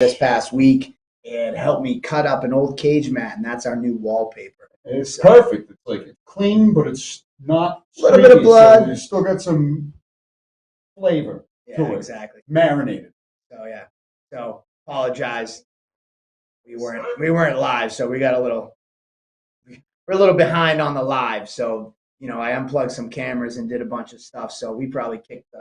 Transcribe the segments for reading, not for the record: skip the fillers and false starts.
this past week and helped me cut up an old cage mat, and that's our new wallpaper. It's perfect. It's like it's clean, but it's not a little bit of blood. So it's still got some flavor to it. Exactly. Marinated. So yeah. So apologize. We weren't live, so we're a little behind on the live. So, I unplugged some cameras and did a bunch of stuff. So we probably kicked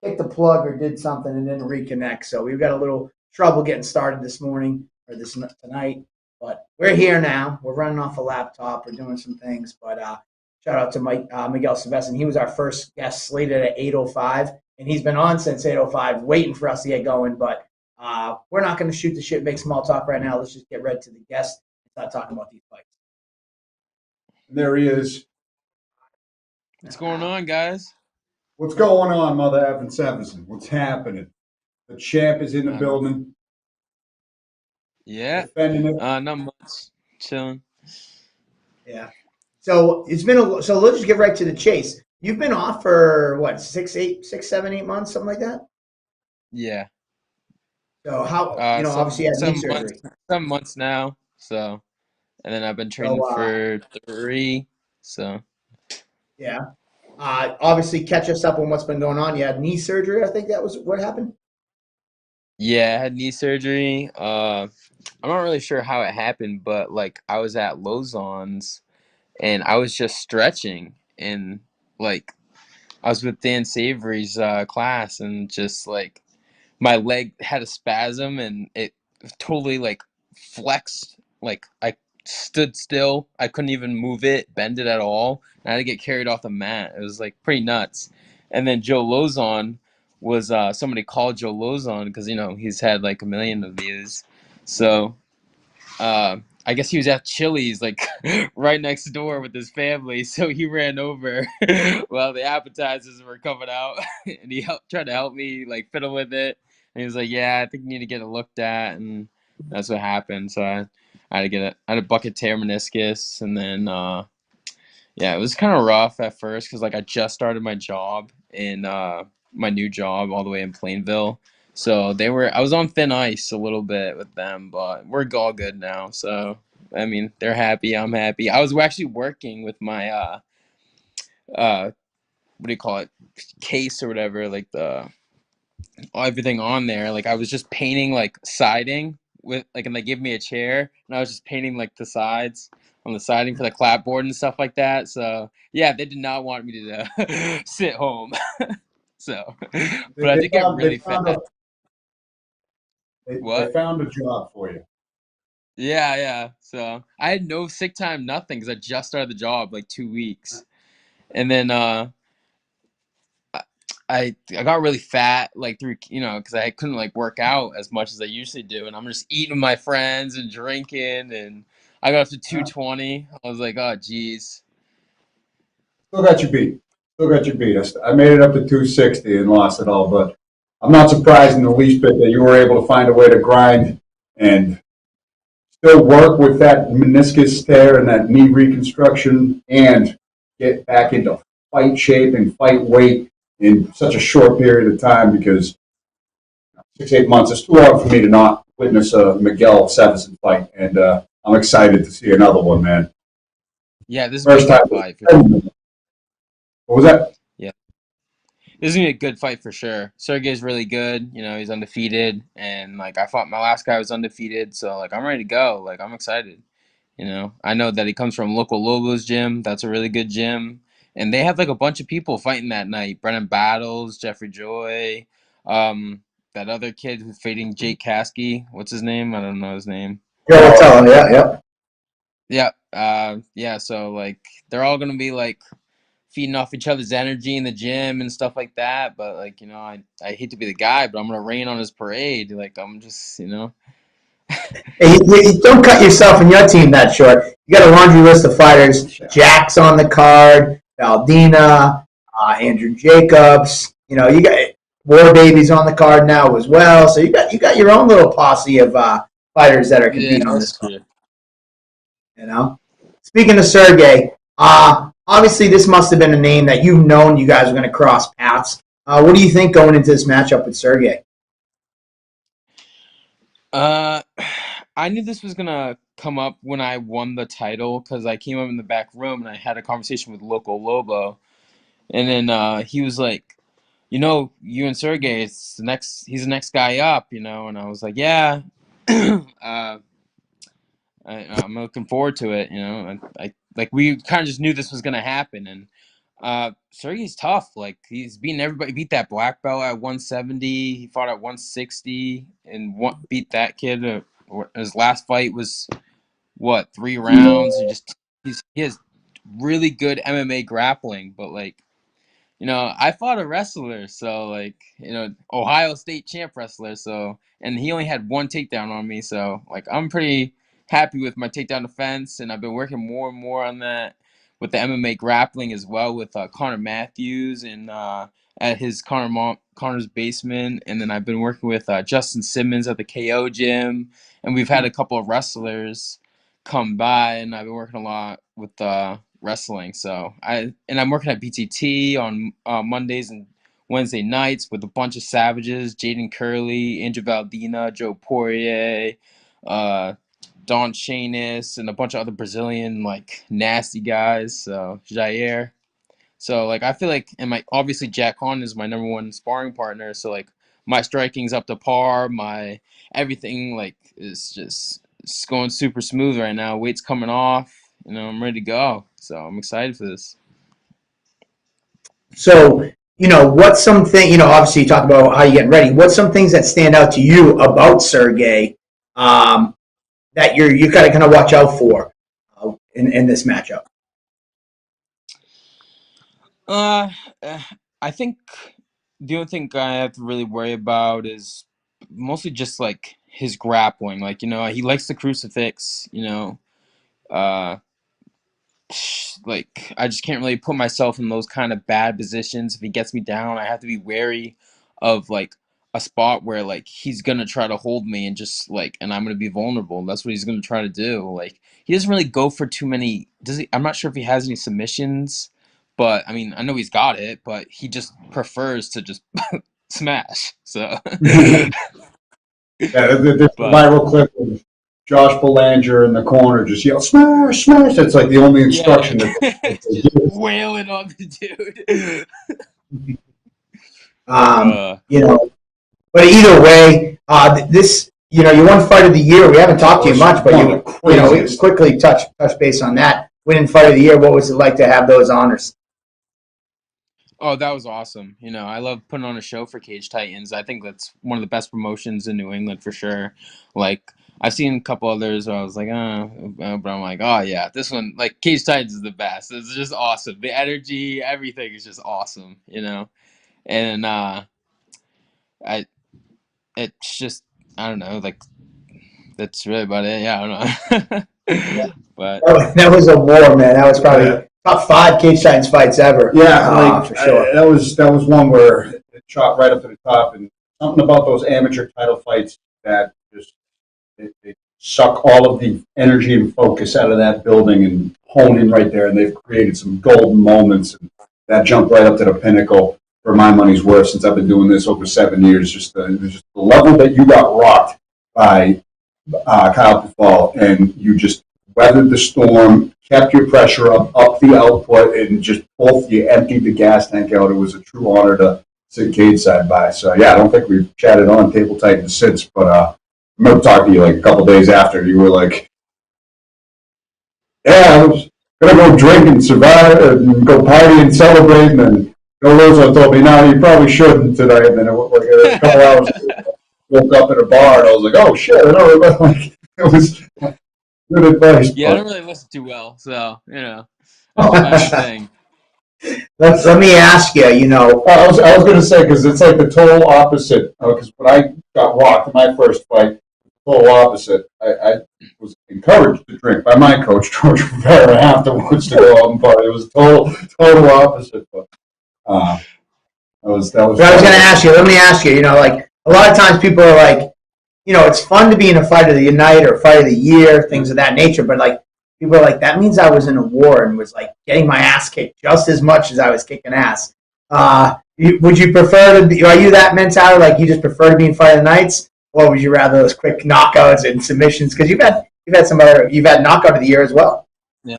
the plug or did something and didn't reconnect. So we've got a little trouble getting started this morning or tonight. But we're here now. We're running off a laptop. We're doing some things. But shout out to Miguel Sevasin. He was our first guest slated at 8:05, and he's been on since 8:05, waiting for us to get going. But we're not going to shoot the shit, make small talk right now. Let's just get right to the guest and start talking about these fights. There he is. What's going on, guys? What's going on, Mother Evan Sevasin? What's happening? The champ is in the building. Yeah. Defending it. Not much. Chilling. Yeah. So so let's just get right to the chase. You've been off for what, 6, 7, 8 months, something like that? Yeah. So how obviously you had knee surgery. Some months now. So, and then I've been training for 3. So. Yeah. Obviously, catch us up on what's been going on. You had knee surgery. I think that was what happened. Yeah, I had knee surgery. I'm not really sure how it happened, but like I was at Lozon's and I was just stretching, and like I was with Dan Savory's class, and just like my leg had a spasm and it totally like flexed. Like I stood still. I couldn't even move it, bend it at all. And I had to get carried off the mat. It was like pretty nuts. And then Joe Lozon was somebody called Joe Lozon because he's had like a million of these. So I guess he was at Chili's like right next door with his family. So he ran over while the appetizers were coming out, and he tried to help me like fiddle with it. And he was like, "Yeah, I think you need to get it looked at," and that's what happened. So I had a bucket tear meniscus, and then it was kind of rough at first because like I just started my job in my new job all the way in Plainville, so I was on thin ice a little bit with them, but we're all good now. So I mean, they're happy, I'm happy. I was actually working with my what do you call it, case or whatever, like everything on there. Like I was just painting like siding with like, and they gave me a chair and I was just painting like the sides on the siding for the clapboard and stuff like that. So yeah, they did not want me to sit home. So, but I did get really fat. They found a job for you. Yeah. So I had no sick time, nothing, because I just started the job like 2 weeks, and then I got really fat like through because I couldn't like work out as much as I usually do, and I'm just eating with my friends and drinking, and I got up to 220. I was like, oh geez. Still got your beat. I made it up to 260 and lost it all, but I'm not surprised in the least bit that you were able to find a way to grind and still work with that meniscus tear and that knee reconstruction and get back into fight shape and fight weight in such a short period of time, because 6, 8 months is too long for me to not witness a Miguel Sevasin fight, and I'm excited to see another one, man. Yeah, this is first time fight. What was that? Yeah, this is gonna be a good fight for sure. Sergey's really good. He's undefeated, and like I fought my last guy was undefeated, so like I'm ready to go. Like I'm excited. I know that he comes from local Lobos gym. That's a really good gym. And they have like a bunch of people fighting that night. Brennan Battles, Jeffrey Joy, that other kid who's fighting Jake Kasky. What's his name? I don't know his name. Yeah. Yeah. So like they're all gonna be like feeding off each other's energy in the gym and stuff like that. But like I hate to be the guy, but I'm gonna rain on his parade. Like I'm just Hey, you don't cut yourself and your team that short. You got a laundry list of fighters. Jack's on the card. Valdina, Andrew Jacobs. You got War Baby's on the card now as well. So you got your own little posse of fighters that are competing on this card. Speaking of Sergey, obviously this must have been a name that you've known you guys are going to cross paths. What do you think going into this matchup with Sergey? Uh, I knew this was gonna come up when I won the title because I came up in the back room and I had a conversation with Local Lobo, and then he was like, you and Sergey, he's the next guy up, and I was like, yeah, I'm looking forward to it, I like we kind of just knew this was gonna happen, and Sergey's tough. Like he's beaten everybody. Beat that black belt at 170. He fought at 160 and beat that kid. His last fight was what 3 rounds. He has really good MMA grappling, but like I fought a wrestler, so like Ohio State champ wrestler, so and he only had one takedown on me, so like I'm pretty happy with my takedown defense, and I've been working more and more on that with the MMA grappling as well with Connor Matthews and at his Connor's basement, and then I've been working with Justin Simmons at the KO gym, and we've had a couple of wrestlers come by, and I've been working a lot with wrestling. So I'm working at BTT on Mondays and Wednesday nights with a bunch of savages: Jaden Curley, Andrew Valdina, Joe Poirier, uh, Don Chanis, and a bunch of other Brazilian like nasty guys. So Jair. So like I feel like, and my obviously Jack Hahn is my number one sparring partner. So like my striking's up to par. My everything like is just it's going super smooth right now. Weight's coming off. I'm ready to go. So I'm excited for this. So, what's something, obviously you talk about how you're getting ready. What's some things that stand out to you about Sergey that you got to kind of watch out for in this matchup? Uh, I think the only thing I have to really worry about is mostly just like his grappling. Like he likes the crucifix. Uh, like I just can't really put myself in those kind of bad positions. If he gets me down, I have to be wary of like a spot where like he's gonna try to hold me and just like and I'm gonna be vulnerable. That's what he's gonna try to do. Like he doesn't really go for too many. Does he? I'm not sure if he has any submissions, but I mean I know he's got it, but he just prefers to just smash. So, Yeah, there's a but viral clip of Josh Belanger in the corner just yell, smash, smash. That's like the only yeah, instruction that they just give. wailing on the dude. Um, uh, you know, but either way, this, you won fight of the year. We haven't talked to you much, but One of the craziest. quickly touch base on that. Winning fight of the year. What was it like to have those honors? Oh, that was awesome. I love putting on a show for Cage Titans. I think that's one of the best promotions in New England for sure. Like, I've seen a couple others where I was like, but I'm like, oh yeah, this one, like, Cage Titans is the best. It's just awesome. The energy, everything is just awesome. And, I, it's just, I don't know, like, that's really about it. Yeah, I don't Yeah, know. But, that was a war, man. That was probably Yeah, top 5 Cage Titans fights ever. For sure. that was one where it shot right up to the top, and something about those amateur title fights that just they suck all of the energy and focus out of that building and hone in right there, and they've created some golden moments, and that jumped right up to the pinnacle for my money's worth since I've been doing this over 7 years. Just the level that you got rocked by Kyle Pufal, and you just weathered the storm, kept your pressure up the output, and just both you emptied the gas tank out. It was a true honor to sit cage side by. So yeah, I don't think we've chatted on Table Titans since, but I remember talking to you like a couple days after. You were like, "Yeah, I was gonna go drink and survive, and go party and celebrate," and then Bill Rizzo told me, "No, you probably shouldn't tonight." And then it was like a couple hours. Woke up at a bar and I was like, "Oh shit!" I don't remember. Like, it was good advice. yeah, I But don't really listen too well. So, that's just not my thing. Let me ask you. I was going to say because it's like the total opposite. Because when I got rocked in my first fight, total opposite. I was encouraged to drink by my coach George Rivera afterwards to go out and party. It was total opposite. But that was. But I was going to ask you. Let me ask you. Like a lot of times people are like, it's fun to be in a fight of the night or fight of the year, things of that nature. But like people are like, that means I was in a war and was like getting my ass kicked just as much as I was kicking ass. Would you prefer to be? Are you that mentality? Like you just prefer to be in fight of the nights, What would you rather, those quick knockouts and submissions? Because you've had knockout of the year as well. Yeah.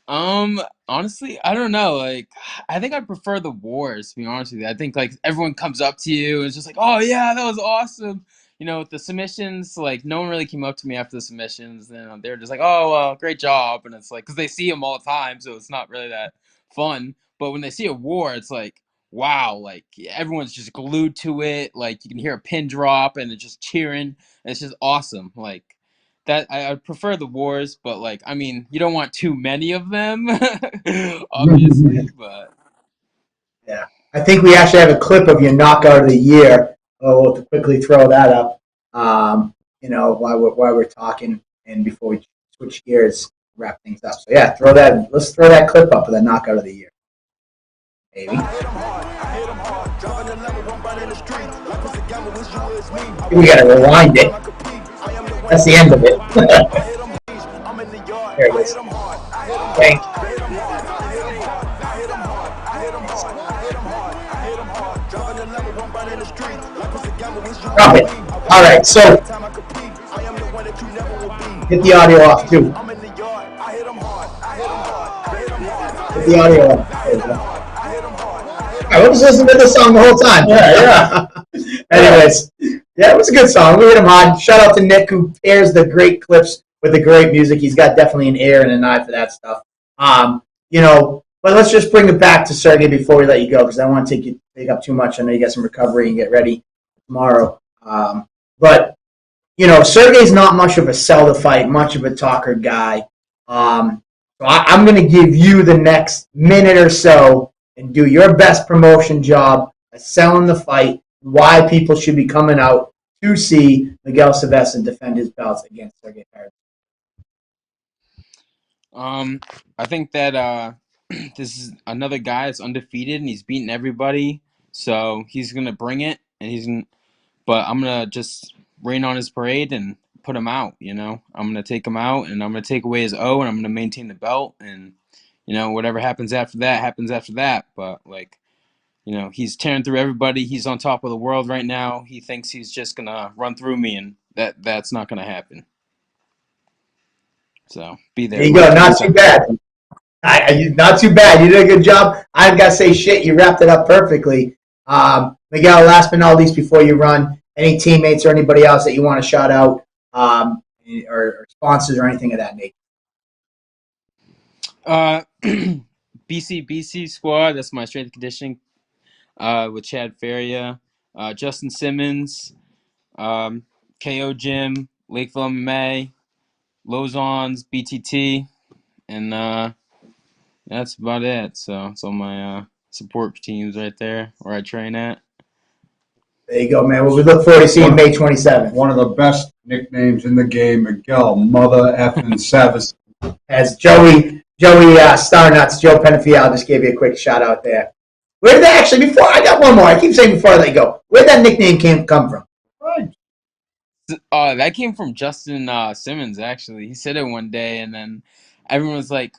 Honestly, I don't know. Like, I think I prefer the wars, to be honest with you. I think like everyone comes up to you and it's just like, oh yeah, that was awesome. With the submissions, like no one really came up to me after the submissions. And they're just like, oh well, great job. And it's like, because they see them all the time, so it's not really that fun. But when they see a war, it's like, wow, like everyone's just glued to it. Like you can hear a pin drop and it's just cheering. And it's just awesome. Like that I prefer the wars, but like I mean, you don't want too many of them, obviously. But Yeah, I think we actually have a clip of your knockout of the year. We'll have to quickly throw that up. While we're talking and before we switch gears, wrap things up. So yeah, let's throw that clip up of the knockout of the year. Maybe. We gotta rewind it. That's the end of it. There it is. Thank you. Drop it. All right, so get the audio off too. Get the audio off. There you go. All right, we'll just listen to this song the whole time. Yeah. Anyways, yeah, it was a good song. We hit him hard. Shout out to Nick who pairs the great clips with the great music. He's got definitely an ear and an eye for that stuff. But let's just bring it back to Sergey before we let you go because I don't want to take up too much. I know you got some recovery and get ready tomorrow. But Sergey's not much of a sell the fight, much of a talker guy. So I'm going to give you the next minute or so and do your best promotion job of selling the fight, why people should be coming out to see Miguel Sevasin defend his belts against Sergey Parody. I think that this is another guy that's undefeated and he's beaten everybody, so he's gonna bring it, and but I'm gonna just rain on his parade and put him out. I'm gonna take him out, and I'm gonna take away his O, and I'm gonna maintain the belt, and whatever happens after that happens after that. But like, he's tearing through everybody. He's on top of the world right now. He thinks he's just gonna run through me, and that's not gonna happen. So be there. There you go. Not too bad. Not too bad. You did a good job. I've got to say shit. You wrapped it up perfectly. Miguel, last but not least, before you run, any teammates or anybody else that you want to shout out, or sponsors or anything of that nature? BC squad. That's my strength and conditioning with Chad Faria, Justin Simmons, KO Gym, Lakeville MMA, Lozon's BTT, and that's about it. So it's all my support teams right there where I train at. There you go, man. Well, we look forward to seeing May 27th. One of the best nicknames in the game, Miguel, Mother effing Sevasin. As Joey Starnuts, Joe Penafiel just gave you a quick shout out there. Where did that actually, before, I got one more. I keep saying before I let you go. Where did that nickname come from? Right. That came from Justin Simmons, actually. He said it one day, and then everyone was like,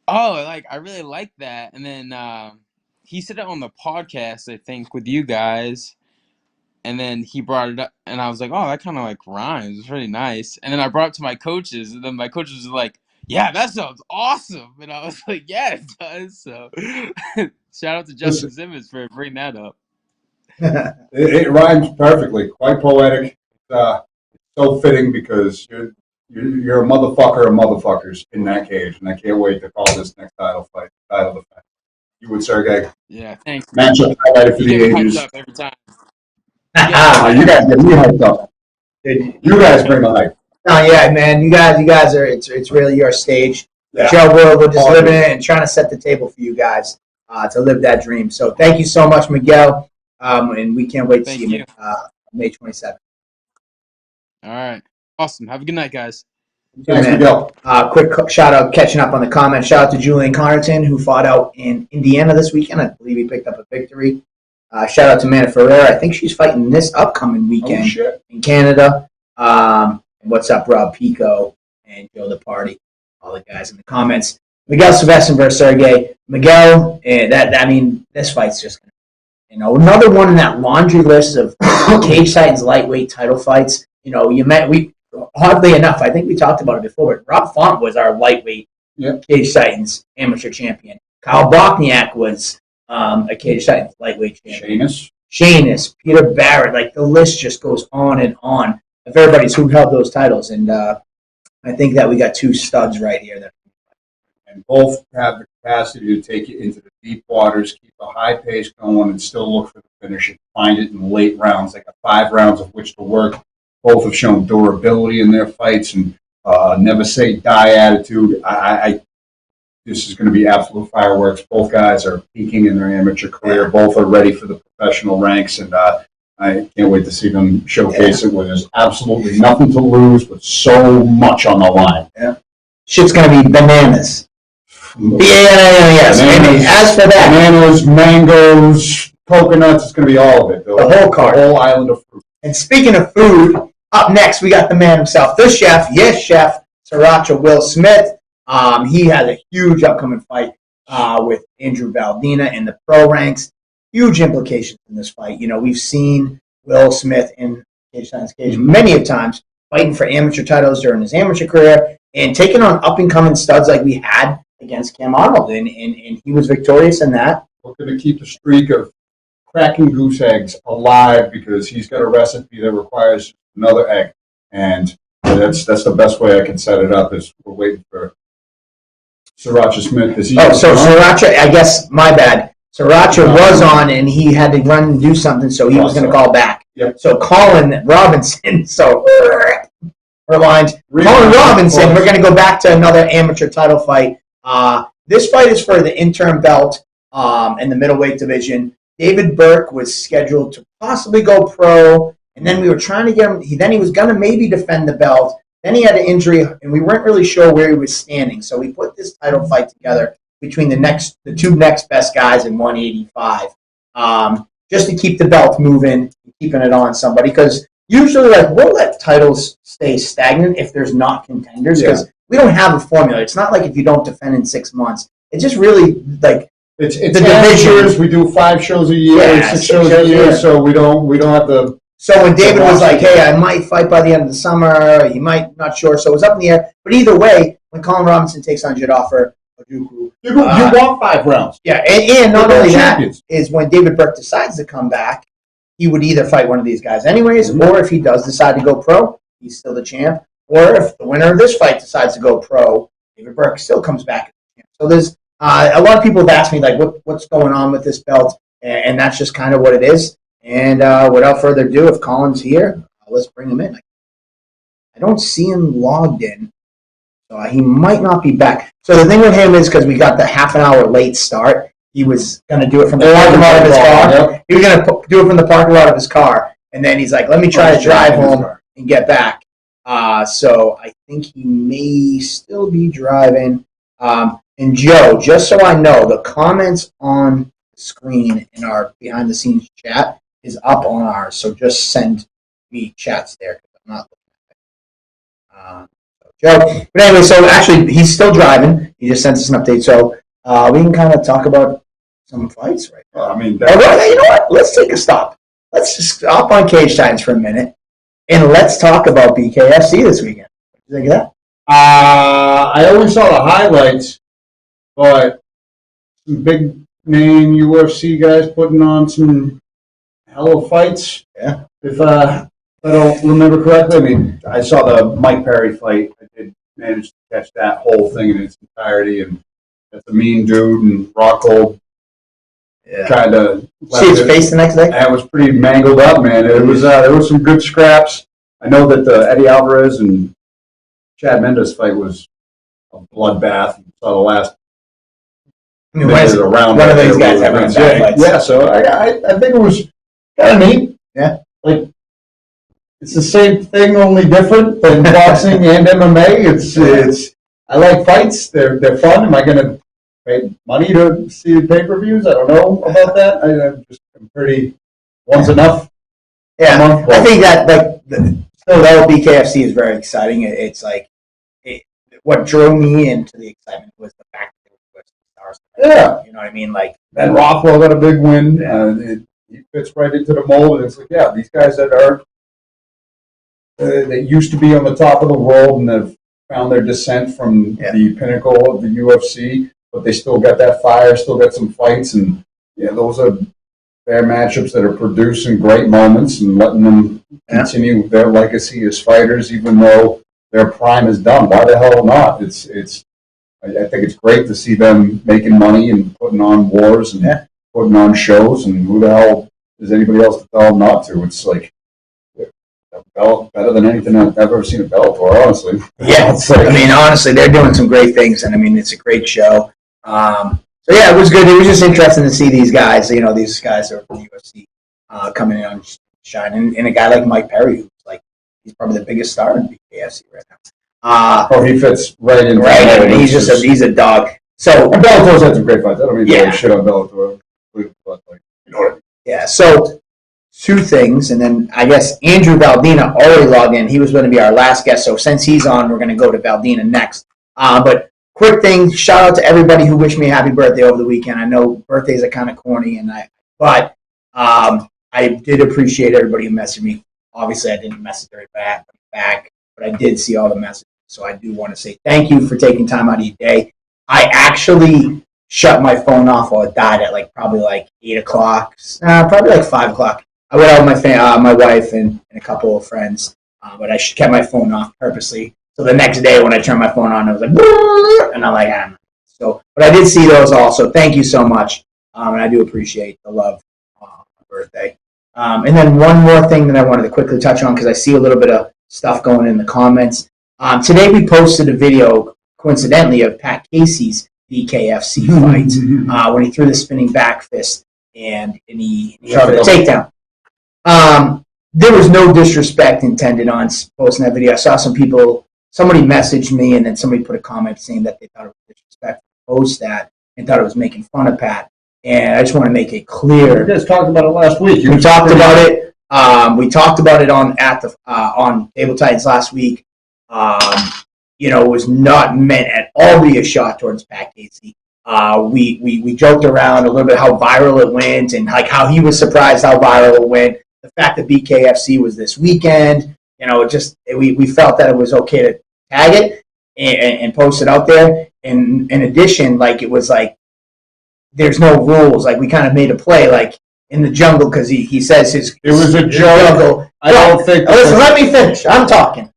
oh, like, I really like that. And then he said it on the podcast, I think, with you guys. And then he brought it up, and I was like, oh, that kind of, like, rhymes. It's really nice. And then I brought it to my coaches, and then my coaches were like, yeah, that sounds awesome. And I was like, yeah, it does. So shout out to Justin Simmons for bringing that up. It rhymes perfectly. Quite poetic. So fitting because you're a motherfucker of motherfuckers in that cage, and I can't wait to call this next title defense. You would, Sergey. Yeah, thanks. Matchup highlighted for the ages. Up every time. You guys get me hyped up. You guys bring the hype. Oh yeah, man. You guys are. It's really your stage. Yeah. Joe, we're just living it and trying to set the table for you guys to live that dream. So thank you so much, Miguel, and we can't wait to see you May 27th. All right, awesome. Have a good night, guys. Thanks, Miguel. Quick shout out, catching up on the comments. Shout out to Julian Connerton, who fought out in Indiana this weekend. I believe he picked up a victory. Shout out to Mana Ferreira. I think she's fighting this upcoming weekend in Canada. What's up, Rob Pico and Joe the Party? All the guys in the comments. Miguel Sevasin versus Sergey. Miguel, this fight's just You know, another one in that laundry list of Cage Titans lightweight title fights. You know, oddly enough, I think we talked about it before, but Rob Font was our lightweight Cage Titans amateur champion. Kyle Bochniak was a Cage Titans lightweight champion. Sheamus, Peter Barrett, like the list just goes on and on of everybody's who held those titles. And I think that we got two studs right here. And both have the capacity to take it into the deep waters, keep a high pace going, and still look for the finish and find it in the late rounds. They got 5 rounds of which to work. Both have shown durability in their fights and never say die attitude. This is going to be absolute fireworks. Both guys are peaking in their amateur career. Both are ready for the professional ranks, and I can't wait to see them showcase it where there's absolutely nothing to lose, but so much on the line. Yeah, shit's going to be bananas. Yes. And as for that, bananas, mangoes, coconuts, it's going to be all of it. The whole cart. The whole island of fruit. And speaking of food, up next we got the man himself, the chef, chef, Sriracha Will Smith. He has a huge upcoming fight with Andrew Valdina in the pro ranks. Huge implications in this fight. You know, we've seen Will Smith in Cage Titans Cage many a times fighting for amateur titles during his amateur career and taking on up-and-coming studs like we had against Cam Arnold, and he was victorious in that. We're going to keep the streak of cracking goose eggs alive because he's got a recipe that requires another egg, and that's the best way I can set it up. Is we're waiting for Sriracha Smith. So Sriracha, I guess my bad. Sriracha was on, and he had to run and do something, so he was going to call back. Yep. So Colin Robinson. So rewind. Colin Robinson. We're going to go back to another amateur title fight. This fight is for the interim belt in the middleweight division. David Burke was scheduled to possibly go pro, and then we were trying to get him. He was going to maybe defend the belt. Then he had an injury, and we weren't really sure where he was standing. So we put this title fight together between the two next best guys in 185, just to keep the belt moving, keeping it on somebody. Because usually, we'll let titles stay stagnant if there's not contenders. Because we don't have a formula. It's not like if you don't defend in 6 months. It's just really it's the divisions. We do 5 shows a year, 6 shows a year, so we don't have the. So when David was like, "Hey, I might fight by the end of the summer," he might not sure. So it was up in the air. But either way, when Colin Robinson takes on Jadoffer Ojukwu, you want 5 rounds. Yeah, and not only that is when David Burke decides to come back, he would either fight one of these guys anyways, or if he does decide to go pro, he's still the champ. Or if the winner of this fight decides to go pro, David Burke still comes back as the champ. So there's a lot of people have asked me what's going on with this belt, and that's just kind of what it is. And without further ado, if Colin's here, let's bring him in. I don't see him logged in, so he might not be back. So the thing with him is because we got the half an hour late start, he was going to do it from the parking lot of his car. He was going to do it from the parking lot of his car, and then he's like, "Let me try to drive home and get back." So I think he may still be driving. And Joe, just so I know, the comments on the screen in our behind-the-scenes chat is up on ours, so just send me chats there because I'm not looking at it. Joe, but anyway, so actually he's still driving. He just sent us an update, so we can kind of talk about some fights right now. You know what? Let's take a stop. Let's just stop on Cage Titans for a minute, and let's talk about BKFC this weekend. What do you think of that? I only saw the highlights, but some big name UFC guys putting on some hell of fights. Yeah. If I don't remember correctly, I mean, I saw the Mike Perry fight. I did manage to catch that whole thing in its entirety, and that's a mean dude, and Rockhold tried to see his face the next day. That was pretty mangled up, man. It was there was some good scraps. I know that the Eddie Alvarez and Chad Mendes fight was a bloodbath. You saw the last. I mean, one of these guys ever in bad fights. Yeah, so I think it was kind of neat. Yeah. Like, it's the same thing, only different than boxing and MMA. It's I like fights. They're fun. Am I going to pay money to see the pay-per-views? I don't know about that. I'm pretty, one's enough. Yeah, I think that though BKFC is very exciting. It's like what drew me into the excitement was the fact that it was stars. Yeah, you know what I mean. Like Ben Rothwell got a big win. he fits right into the mold. And it's like, yeah, these guys that are that used to be on the top of the world and have found their descent from the pinnacle of the UFC, but they still got that fire, still got some fights, and those are fair matchups that are producing great moments and letting them continue their legacy as fighters, even though their prime is done. Why the hell not? I think it's great to see them making money and putting on wars and putting on shows. And who the hell is anybody else to tell them not to? It's like better than anything I've ever seen at Bellator, honestly. Yeah, I mean, honestly, they're doing some great things, and I mean, it's a great show. So yeah, it was good. It was just interesting to see these guys. These guys that are from the UFC coming in on shine, and a guy like Mike Perry, who's like he's probably the biggest star in BKFC right now. He fits right in. Right, I mean, he's a dog. So and Bellator's had some great fights. I don't mean to shit on Bellator, but like, you know what I mean. Yeah. So two things, and then I guess Andrew Valdina already logged in. He was going to be our last guest, so since he's on, we're going to go to Valdina next. But quick thing, shout out to everybody who wished me a happy birthday over the weekend. I know birthdays are kind of corny, but I did appreciate everybody who messaged me. Obviously, I didn't message everybody back, but I did see all the messages. So I do want to say thank you for taking time out of your day. I actually shut my phone off while it died at probably 8 o'clock, probably 5 o'clock. I went out with my wife and a couple of friends, but I kept my phone off purposely. So the next day when I turned my phone on, it was like, and I'm like, I don't know. So, but I did see those all. So thank you so much, and I do appreciate the love on my birthday. And then one more thing that I wanted to quickly touch on because I see a little bit of stuff going in the comments. Today we posted a video, coincidentally, of Pat Casey's BKFC fight when he threw the spinning back fist and he shot a takedown. There was no disrespect intended on posting that video. I saw somebody messaged me, and then somebody put a comment saying that they thought it was disrespectful to post that and thought it was making fun of Pat. And I just want to make it clear. You guys talked about it last week. We talked about it. We talked about it on Table Titans last week. It was not meant at all to be a shot towards Pat Casey. We joked around a little bit how viral it went and how he was surprised how viral it went. The fact that BKFC was this weekend, we felt that it was okay to tag it and post it out there. And in addition, it was there's no rules. We kind of made a play in the jungle because he says it was a jungle. I don't think. Listen, let me finish. I'm talking.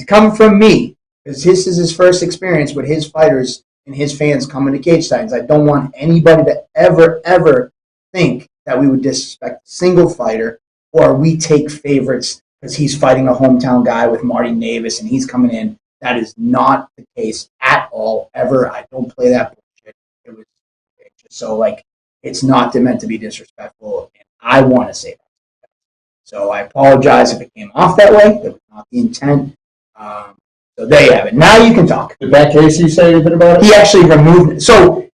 Come from me because this is his first experience with his fighters and his fans coming to Cage Titans. I don't want anybody to ever think that we would disrespect a single fighter or we take favorites because he's fighting a hometown guy with Marty Navis and he's coming in. That is not the case at all, ever. I don't play that bullshit. It was just it's not meant to be disrespectful, and I want to say that. So I apologize if it came off that way. That was not the intent. So there you have it. Now you can talk. Did Pat Casey say anything about it? He actually removed it. So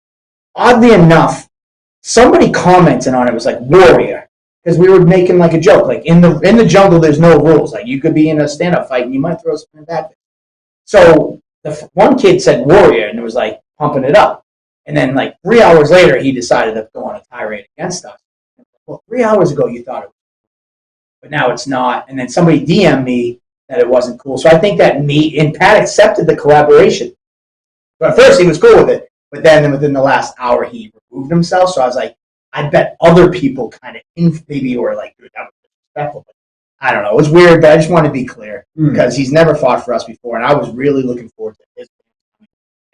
oddly enough, somebody commented on it. It was Warrior because we were making a joke. In the jungle, there's no rules. You could be in a stand-up fight and you might throw something back. So the one kid said Warrior and it was pumping it up. And then 3 hours later, he decided to go on a tirade against us. Well, 3 hours ago you thought it was cool, but now it's not. And then somebody DM'd me that it wasn't cool. So I think that Pat accepted the collaboration. But at first he was cool with it, but then within the last hour he removed himself. So I was I bet other people kind of maybe were dude, that was disrespectful. But I don't know. It was weird, but I just want to be clear because he's never fought for us before, and I was really looking forward to his.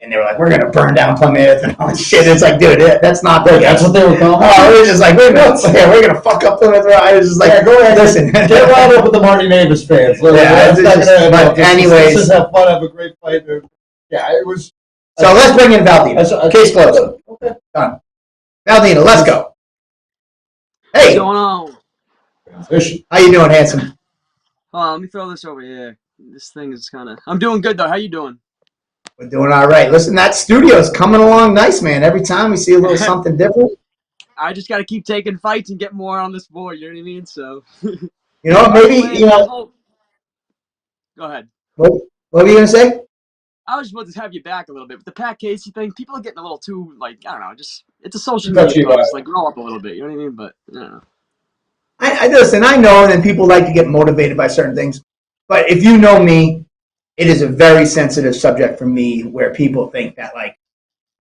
And they were we're going to burn down Plymouth and all this shit. It's dude, that's not the That's what they were calling it? Oh, it was just we're going to fuck up Plymouth Rock. I was just go ahead, listen. Get wound up with the Marty Navis fans. But anyways. Let's just have fun, have a great fight. Yeah, it was. So let's bring in Valdina. Case closed. Okay. Done. Valdina, let's go. Hey. What's going on? Transition. How you doing, handsome? Hold on, let me throw this over here. This thing is kind of... I'm doing good, though. How you doing? We're doing all right. Listen, that studio is coming along nice, man. Every time we see a little something different. I just got to keep taking fights and get more on this board, you know what I mean? So... maybe, Go ahead. What were you going to say? I was just about to have you back a little bit. With the Pat Casey thing, people are getting a little too, I don't know, just... It's a social media post. Grow up a little bit, you know what I mean? But, I don't know. I listen. I know that people like to get motivated by certain things, but if you know me, it is a very sensitive subject for me where people think that like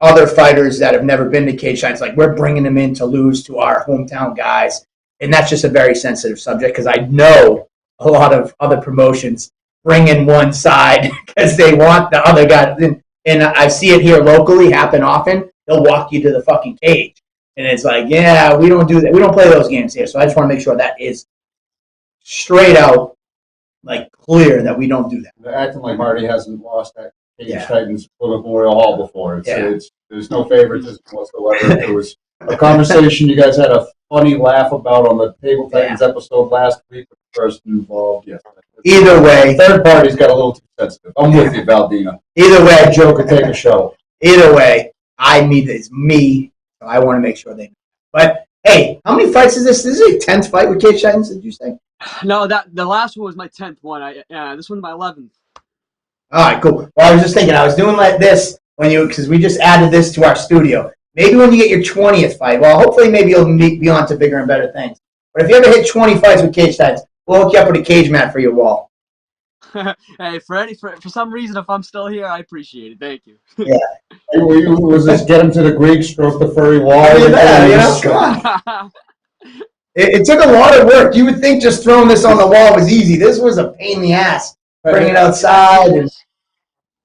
other fighters that have never been to cage fights, like we're bringing them in to lose to our hometown guys, and that's just a very sensitive subject because I know a lot of other promotions bring in one side because they want the other guy, and I see it here locally happen often. They'll walk you to the fucking cage, and it's like, yeah, we don't do that. We don't play those games here. So I just want to make sure that is straight out, like clear that we don't do that. They're acting like Marty hasn't lost that Cage Yeah. Titans Memorial Hall before. Yeah. There's no favoritism whatsoever. There was a conversation you guys had a funny laugh about on the Table Titans episode last week with the person involved. Yes. Either way, Third party's got a little too sensitive. I'm with you, Valdina. either way, Joe could take a show. Either way, I need it's me. So I want to make sure they know. But hey, how many fights is this? This is a 10th fight with Cage Titans, did you say? No, the last one was my 10th one. This one's my 11th. All right, cool. Well, I was just thinking, I was doing like this because we just added this to our studio. Maybe when you get your 20th fight, well, hopefully maybe you'll be on to bigger and better things. But if you ever hit 20 fights with Cage Titans, we'll hook you up with a cage mat for your wall. Hey, for some reason, if I'm still here, I appreciate it. Thank you. Yeah. Was this get him to the Greek, stroke the furry wall? Come on. It took a lot of work. You would think just throwing this on the wall was easy. This was a pain in the ass. Bring it outside. And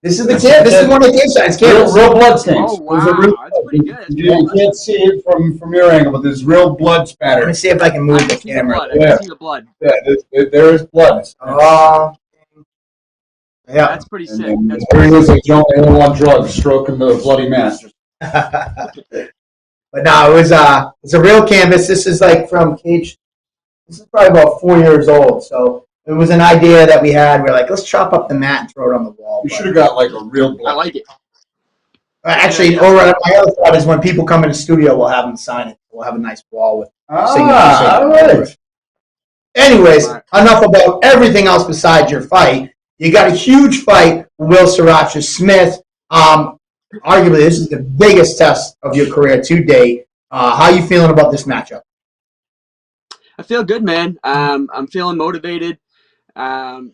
this is the kid. This is one of the Cage Titans kids. Real blood stains. Oh, wow. That's pretty good. You can't see it from your angle, but there's real blood spatter. Let me see if I can move the see camera. I can see the blood. Yeah, there is blood. Yeah. That's pretty sick. And That's there he pretty is, sick. like John on drugs, stroking the bloody mess. But no, it's a real canvas. This is like from Cage. This is probably about 4 years old. So it was an idea that we had. We're like, let's chop up the mat and throw it on the wall. You should have got like a real blood. I like it. Actually, over my other thought is when people come in the studio, we'll have them sign it. We'll have a nice wall with signatures. All right. Anyways, enough about everything else besides your fight. You got a huge fight with Will Sriracha Smith. Arguably, this is the biggest test of your career to date. How are you feeling about this matchup? I feel good, man. I'm feeling motivated. Like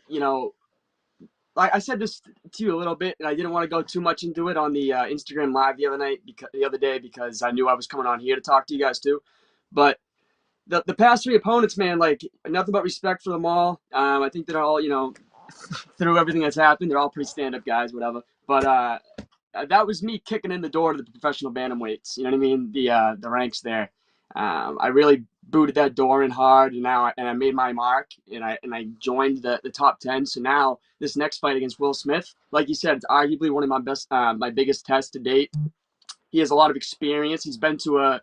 I said this to you a little bit, and I didn't want to go too much into it on the Instagram Live the other day because I knew I was coming on here to talk to you guys too. But the past three opponents, man, like nothing but respect for them all. I think they're all, through everything that's happened, they're all pretty stand-up guys, whatever. But that was me kicking in the door to the professional bantamweights. You know what I mean? The ranks there. I really booted that door in hard, and I made my mark, and I joined the top 10. So now this next fight against Will Smith, like you said, it's arguably one of my biggest tests to date. He has a lot of experience. He's been to a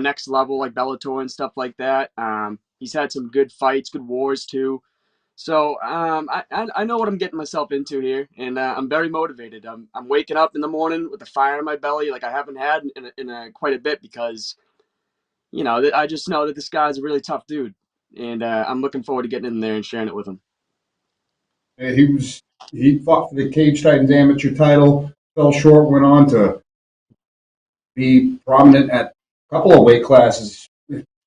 next level like Bellator and stuff like that. He's had some good fights, good wars too. So I know what I'm getting myself into here, and I'm very motivated. I'm waking up in the morning with a fire in my belly like I haven't had in quite a bit because, I just know that this guy's a really tough dude, and I'm looking forward to getting in there and sharing it with him. He fought for the Cage Titans amateur title, fell short, went on to be prominent at a couple of weight classes.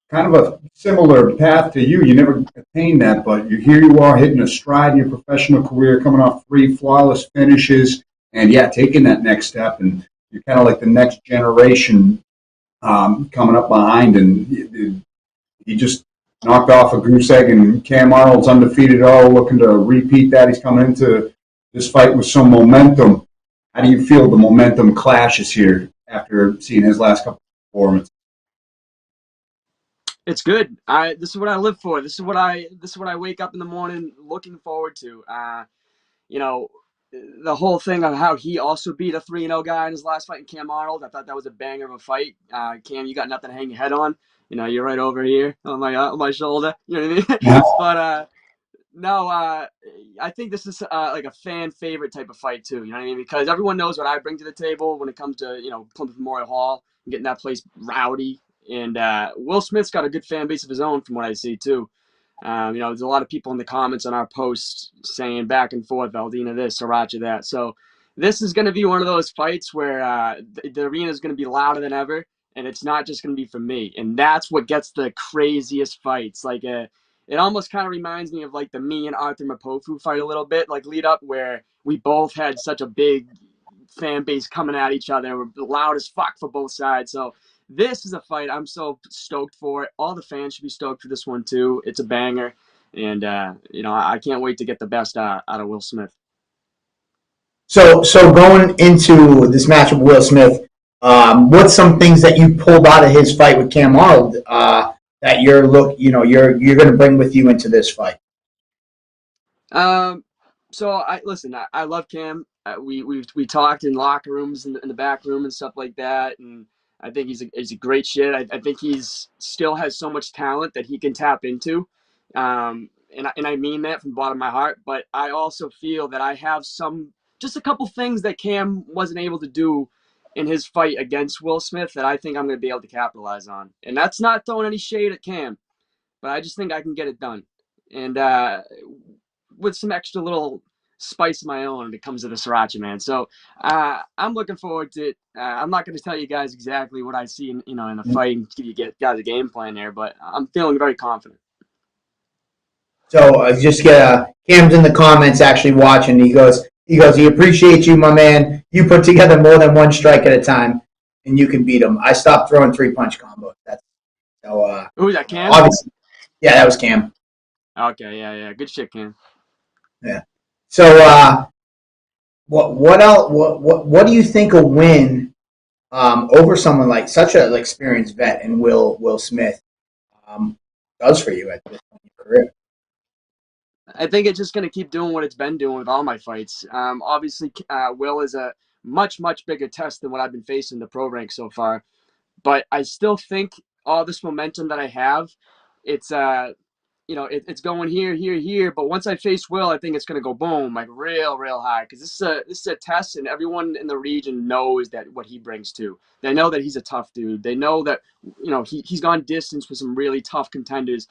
Kind of a similar path to you. You never attained that, but here you are hitting a stride in your professional career, coming off 3 flawless finishes, and taking that next step. And you're kind of like the next generation coming up behind. And he just knocked off a goose egg, and Cam Arnold's undefeated. Looking to repeat that. He's coming into this fight with some momentum. How do you feel the momentum clashes here after seeing his last couple of performances? It's good. This is what I live for. This is what I wake up in the morning looking forward to. The whole thing of how he also beat a 3-0 guy in his last fight in Cam Arnold. I thought that was a banger of a fight. Cam, you got nothing to hang your head on. You're right over here on my shoulder. You know what I mean? Yeah. But no, I think this is like a fan favorite type of fight too. You know what I mean? Because everyone knows what I bring to the table when it comes to Plymouth Memorial Hall and getting that place rowdy. And Will Smith's got a good fan base of his own from what I see too. There's a lot of people in the comments on our posts saying back and forth, Valdina this, Sriracha that. So this is going to be one of those fights where the arena is going to be louder than ever. and it's not just going to be for me. And that's what gets the craziest fights. Like it almost kind of reminds me of like the me and Arthur Mapofu fight a little bit, like lead up where we both had such a big fan base coming at each other. We're loud as fuck for both sides. So this is a fight I'm so stoked for. All the fans should be stoked for this one too. It's a banger, and I can't wait to get the best out of Will Smith. So going into this match with Will Smith, what's some things that you pulled out of his fight with Cam Arnold that you're going to bring with you into this fight? So I listen. I love Cam. We talked in locker rooms in the back room and stuff like that, and I think he's a great shit. I think he's still has so much talent that he can tap into, and I mean that from the bottom of my heart. But I also feel that I have just a couple things that Cam wasn't able to do in his fight against Will Smith that I think I'm going to be able to capitalize on. And that's not throwing any shade at Cam, but I just think I can get it done. And with some extra little spice of my own when it comes to the sriracha, man. So I'm looking forward to it. I'm not going to tell you guys exactly what I see in the fight and give you guys a game plan there, but I'm feeling very confident. So just Cam's in the comments actually watching. He goes, he appreciates you, my man. You put together more than one strike at a time, and you can beat him. I stopped throwing 3-punch combos. That's so. Who's that, Cam? Obviously, yeah, that was Cam. Okay, yeah, good shit, Cam. Yeah. So what else? What do you think a win over someone like such an experienced vet and Will Smith does for you at this point in your career? I think it's just going to keep doing what it's been doing with all my fights. Obviously, Will is a much, much bigger test than what I've been facing in the pro rank so far. But I still think all this momentum that I have, it's it's going here. But once I face Will, I think it's going to go boom, like real high. Because this is a test, and everyone in the region knows that what he brings to. They know that he's a tough dude. They know that he's gone distance with some really tough contenders.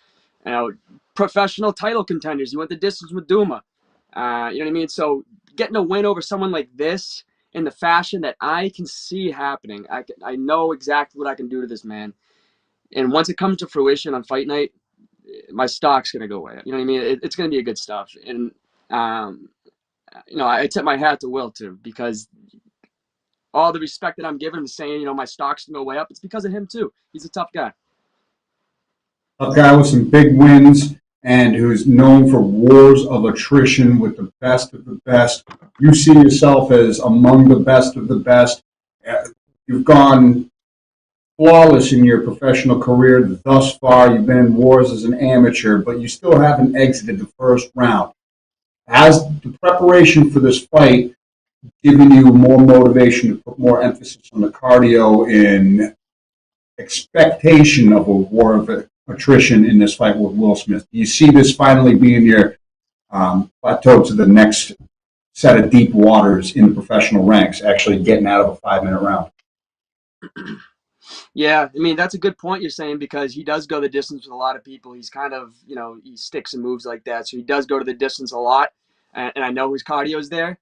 Professional title contenders. He went the distance with Duma. You know what I mean? So getting a win over someone like this in the fashion that I can see happening, I know exactly what I can do to this man. And once it comes to fruition on fight night, my stock's gonna go away. You know what I mean? It's gonna be a good stuff. And I tip my hat to Will too, because all the respect that I'm giving him, saying my stock's gonna go way up, it's because of him too. He's a tough guy. A guy with some big wins and who's known for wars of attrition with the best of the best. You see yourself as among the best of the best. You've gone flawless in your professional career thus far. You've been in wars as an amateur, but you still haven't exited the first round. Has the preparation for this fight given you more motivation to put more emphasis on the cardio in expectation of a war of attrition in this fight with Will Smith? Do you see this finally being your plateau to the next set of deep waters in the professional ranks, actually getting out of a 5-minute round? Yeah, I mean, that's a good point you're saying, because he does go the distance with a lot of people. He's kind of, he sticks and moves like that. So he does go to the distance a lot. And I know his cardio is there.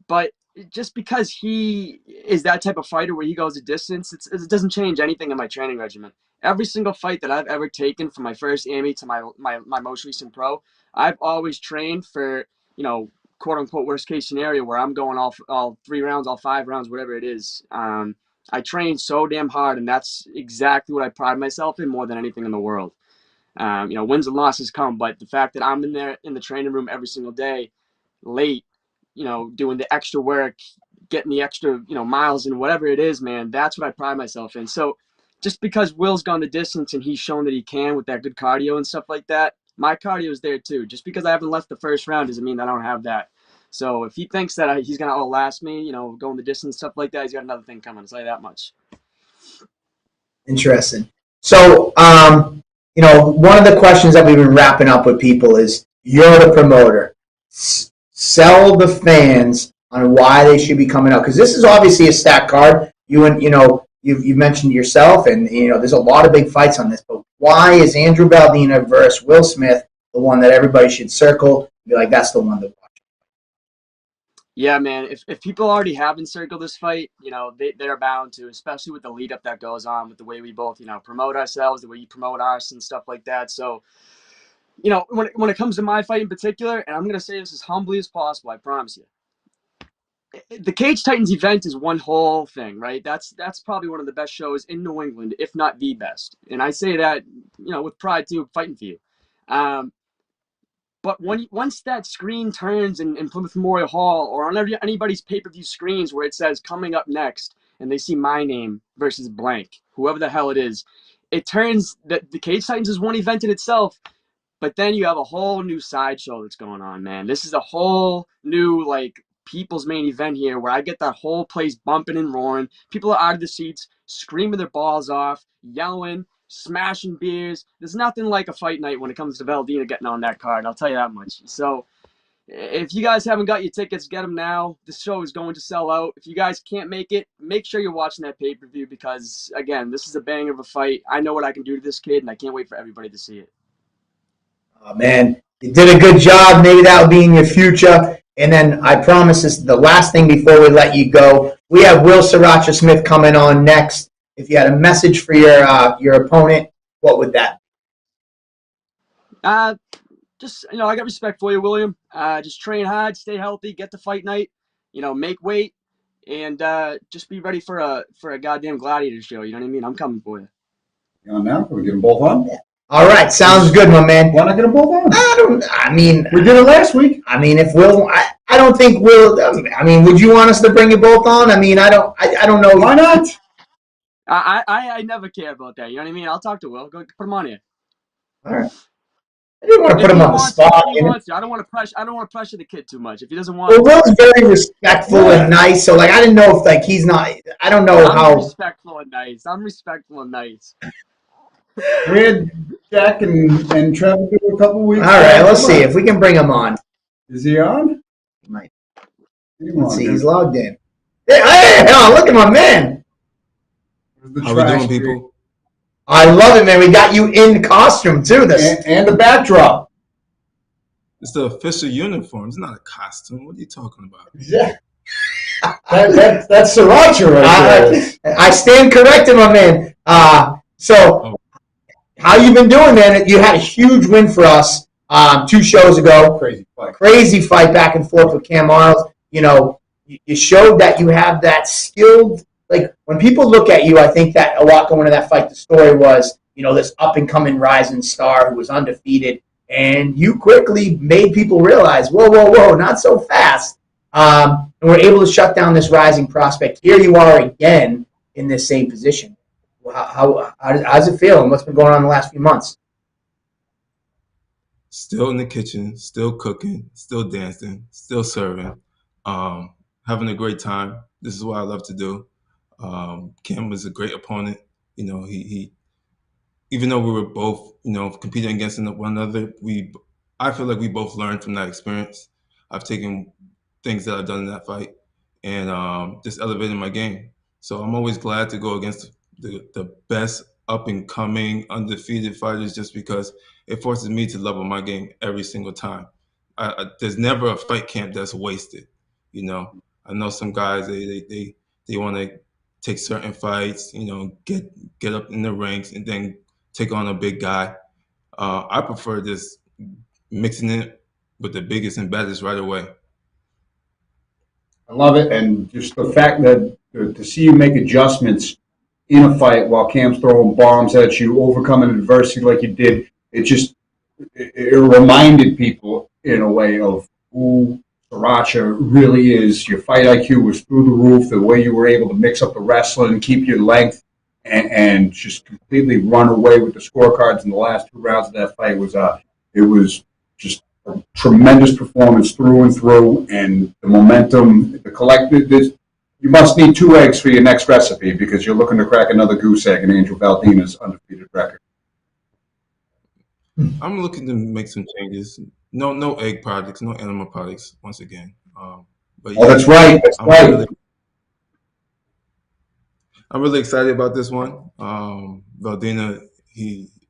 But just because he is that type of fighter where he goes a distance, it doesn't change anything in my training regimen. Every single fight that I've ever taken from my first AME to my most recent pro, I've always trained for, quote unquote worst case scenario where I'm going all 3 rounds, all 5 rounds, whatever it is. I train so damn hard, and that's exactly what I pride myself in more than anything in the world. Wins and losses come, but the fact that I'm in there in the training room every single day, late, doing the extra work, getting the extra, miles and whatever it is, man, that's what I pride myself in. So just because Will's gone the distance and he's shown that he can with that good cardio and stuff like that, my cardio is there too. Just because I haven't left the first round doesn't mean that I don't have that. So if he thinks that he's going to outlast me, going the distance, stuff like that, he's got another thing coming. I'll tell you that much. Interesting. So, one of the questions that we've been wrapping up with people is, you're the promoter. Sell the fans on why they should be coming out, because this is obviously a stacked card. You mentioned yourself, and there's a lot of big fights on this. But why is Andrew Valdina versus Will Smith the one that everybody should circle and be like, that's the one to watch? Yeah, man. If people already have encircled this fight, they're bound to, especially with the lead up that goes on with the way we both, promote ourselves, the way you promote us and stuff like that. So, when it comes to my fight in particular, and I'm gonna say this as humbly as possible, I promise you. The Cage Titans event is one whole thing, right? That's probably one of the best shows in New England, if not the best. And I say that, with pride too, fighting for you. Um, But once that screen turns in Plymouth Memorial Hall or on anybody's pay-per-view screens where it says coming up next and they see my name versus blank, whoever the hell it is, it turns that the Cage Titans is one event in itself, but then you have a whole new sideshow that's going on, man. This is a whole new, like, people's main event here where I get that whole place bumping and roaring. People are out of the seats, screaming their balls off, yelling, smashing beers. There's nothing like a fight night when it comes to Valdina getting on that card. I'll tell you that much. So if you guys haven't got your tickets, get them now. The show is going to sell out. If you guys can't make it, make sure you're watching that pay-per-view because, again, this is a banger of a fight. I know what I can do to this kid, and I can't wait for everybody to see it. Oh, man, you did a good job. Maybe that'll be in your future. And then I promise this is the last thing before we let you go. We have Will Sriracha Smith coming on next. If you had a message for your opponent, what would that Just, I got respect for you, William. Just train hard, stay healthy, get to fight night, make weight, and just be ready for a goddamn gladiator show. You know what I mean? I'm coming for you. You on now? Can we get them both on? be? All right, sounds good, my man. Why not get them both on? I mean, We did it last week. I mean, if Will, I don't think Will. I mean, would you want us to bring you both on? I mean, I don't know. Why not? I never care about that. You know what I mean? I'll talk to Will. Go put him on here. All right. I didn't want to If put him he on the wants spot. to, he wants to. I don't want to pressure. I don't want to pressure the kid too much. If he doesn't want Well, to, Will's very respectful and nice, so like I didn't know if like he's not. I don't know I'm how. respectful and nice. I'm respectful and nice. We had Jack and Trevor do a couple weeks. All right, let's see if we can bring him on. Is he on? He might. Get him Let's on, see, man. he's logged in. Hey, oh, look at my man. Where's the How we trash doing, can? people? I love it, man. We got you in costume too. And the backdrop. It's the official uniform. It's not a costume. What are you talking about? Yeah. That's sriracha right there. I stand corrected, my man. So how you been doing, man? You had a huge win for us 2 shows ago. Crazy fight back and forth with Cam Arnold. You showed that you have that skilled. Like when people look at you, I think that a lot going into that fight, the story was this up and coming rising star who was undefeated, and you quickly made people realize, whoa, not so fast. And we're able to shut down this rising prospect. Here you are again in this same position. How's it feel, and what's been going on in the last few months? Still in the kitchen, still cooking, still dancing, still serving, having a great time. This is what I love to do. Cam was a great opponent. He even though we were both, competing against one another, I feel like we both learned from that experience. I've taken things that I've done in that fight and just elevated my game. So I'm always glad to go against the best up and coming undefeated fighters just because it forces me to level my game every single time. There's never a fight camp that's wasted. I know some guys they want to take certain fights, get up in the ranks and then take on a big guy. I prefer just mixing it with the biggest and baddest right away. I love it, and just the fact that to see you make adjustments in a fight while Cam's throwing bombs at you, overcoming adversity like you did, it reminded people in a way of who Sriracha really is. Your fight IQ was through the roof. The way you were able to mix up the wrestling and keep your length and just completely run away with the scorecards in the last 2 rounds of that fight was just a tremendous performance through and through, and the momentum, the collective. You must need 2 eggs for your next recipe because you're looking to crack another goose egg in Angel Valdina's undefeated record. I'm looking to make some changes. No egg products, no animal products. Once again, but Oh, that's right. That's right. I'm really excited about this one. Valdina,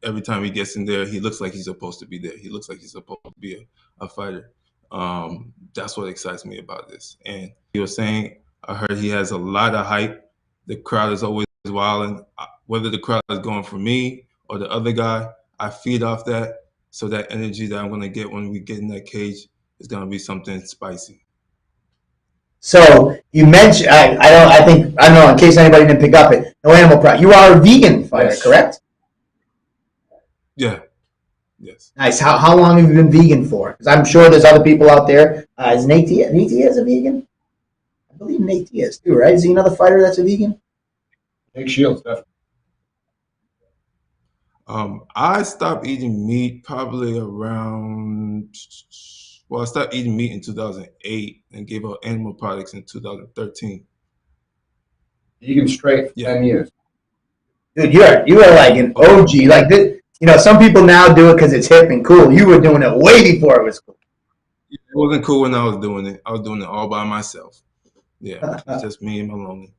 every time he gets in there, he looks like he's supposed to be there. He looks like he's supposed to be a fighter. That's what excites me about this. And you were saying, I heard he has a lot of hype. The crowd is always wilding. Whether the crowd is going for me or the other guy, I feed off that. So that energy that I'm going to get when we get in that cage is going to be something spicy. So you mentioned, I don't know, in case anybody didn't pick up it, no animal product. You are a vegan fighter, Yes. correct? Yeah. Yes. Nice. How long have you been vegan for? Because I'm sure there's other people out there. Is Nate Diaz a vegan? I believe Nate Diaz too, right? Is he another fighter that's a vegan? Jake Shields, definitely. I stopped eating meat probably around. Well, I stopped eating meat in 2008 and gave up animal products in 2013. Vegan straight for Yeah. 10 years. Dude, you are like an OG. Like this, some people now do it because it's hip and cool. You were doing it way before it was cool. It wasn't cool when I was doing it. I was doing it all by myself. Yeah, it's just me and my lonely.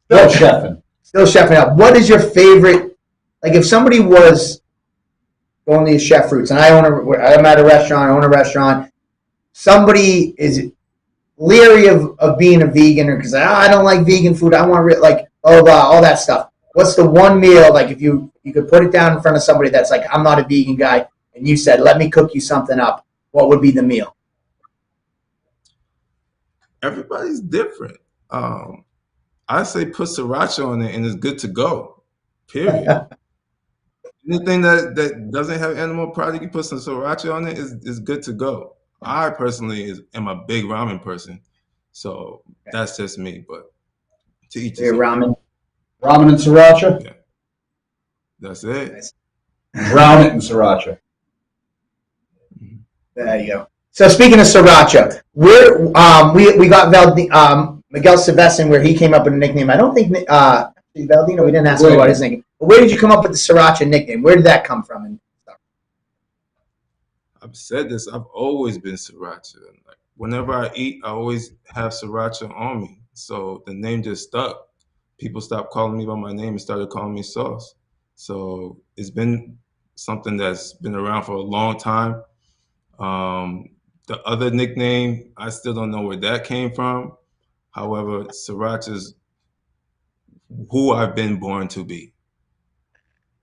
Still chefing. Still chefing up. What is your favorite? Like, if somebody was going to these chef routes, and I'm at a restaurant, I own a restaurant. Somebody is leery of being a vegan, or because I don't like vegan food. I want all that stuff. What's the one meal, like, if you could put it down in front of somebody that's like, I'm not a vegan guy, and you said, let me cook you something up, what would be the meal? Everybody's different. I say put sriracha on it and it's good to go. Period. Anything that doesn't have animal product, you put some sriracha on it is good to go. I personally am a big ramen person, so that's just me. But to each his own. Ramen. Ramen and sriracha? Yeah. That's it. Nice. Brown it in sriracha. There you go. So speaking of sriracha, we got Miguel Sevasin, where he came up with a nickname. I don't think Valdina. We didn't ask him about his nickname. But where did you come up with the sriracha nickname? Where did that come from? I've said this. I've always been sriracha. Like, whenever I eat, I always have sriracha on me. So the name just stuck. People stopped calling me by my name and started calling me Sauce. So it's been something that's been around for a long time. The other nickname, I still don't know where that came from. However, sriracha's who I've been born to be.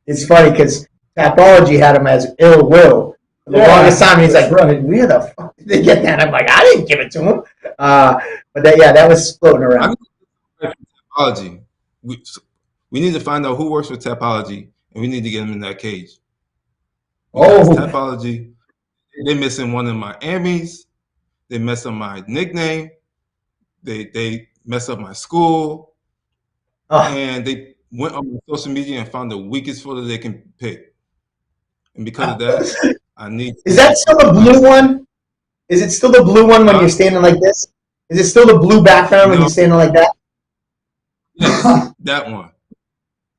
It's funny because Tapology had him as ill will. For the longest time, he's like, bro, where the fuck did they get that? I'm like, I didn't give it to him. But that was floating around. Tapology. We need to find out who works for Tapology, and we need to get him in that cage. Because Tapology, they're missing one of my Emmys. They mess up my nickname. They mess up my school. And they went on my social media and found the weakest photo they can pick. And because of that, I need. Is that still the blue one? Is it still the blue one when you're standing like this? Is it still the blue background when you're standing like that? Yes, that one.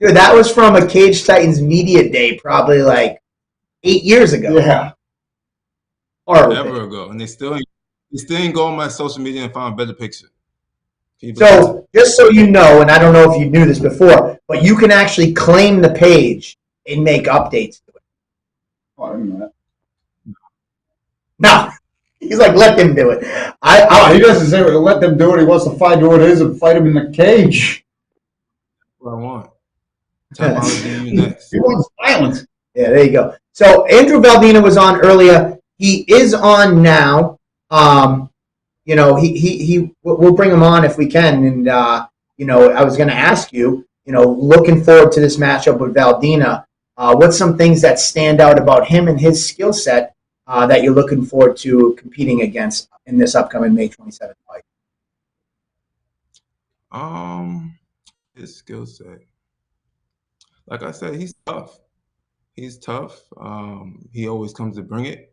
Dude, that was from a Cage Titans media day, probably like 8 years ago. Yeah. Forever ago, and they still ain't go on my social media and find a better picture. So, just so you know, and I don't know if you knew this before, but you can actually claim the page and make updates to it. Oh, I didn't know that. No. He's like, let them do it. He doesn't say let them do it. He wants to find who it is and fight him in the cage. That's what I want. Tapology, you next. He wants violence. Yeah, there you go. So Andrew Valdina was on earlier. He is on now. We'll bring him on if we can. And I was going to ask you, looking forward to this matchup with Valdina. What's some things that stand out about him and his skill set that you're looking forward to competing against in this upcoming May 27th fight? His skill set. Like I said, he's tough. He's tough. He always comes to bring it.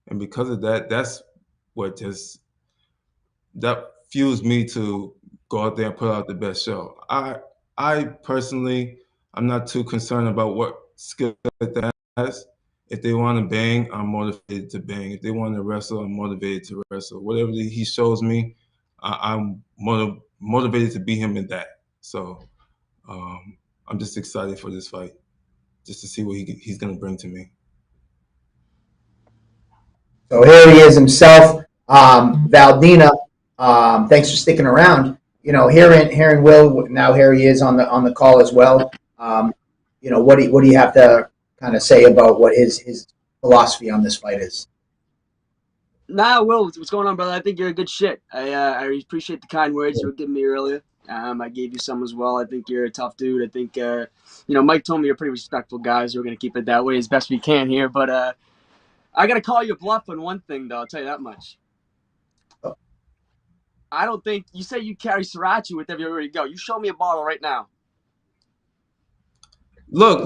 And because of that, that's what that fuels me to go out there and put out the best show. I personally, I'm not too concerned about what skill that has. If they want to bang, I'm motivated to bang. If they want to wrestle, I'm motivated to wrestle. Whatever he shows me, I'm motivated to beat him in that. So I'm just excited for this fight, just to see what he's going to bring to me. So here he is himself, Valdina, thanks for sticking around. You know, hearing Will now, here he is on the call as well. You know, what do you have to kind of say about what his philosophy on this fight is? Nah, Will, what's going on, brother? I think you're a good shit. I appreciate the kind words you were giving me earlier. I gave you some as well. I think you're a tough dude. I think, Mike told me you're a pretty respectful guy, so we're going to keep it that way as best we can here. But I got to call you bluff on one thing, though. I'll tell you that much. I don't think you say you carry sriracha with everywhere you go. You show me a bottle right now. Look.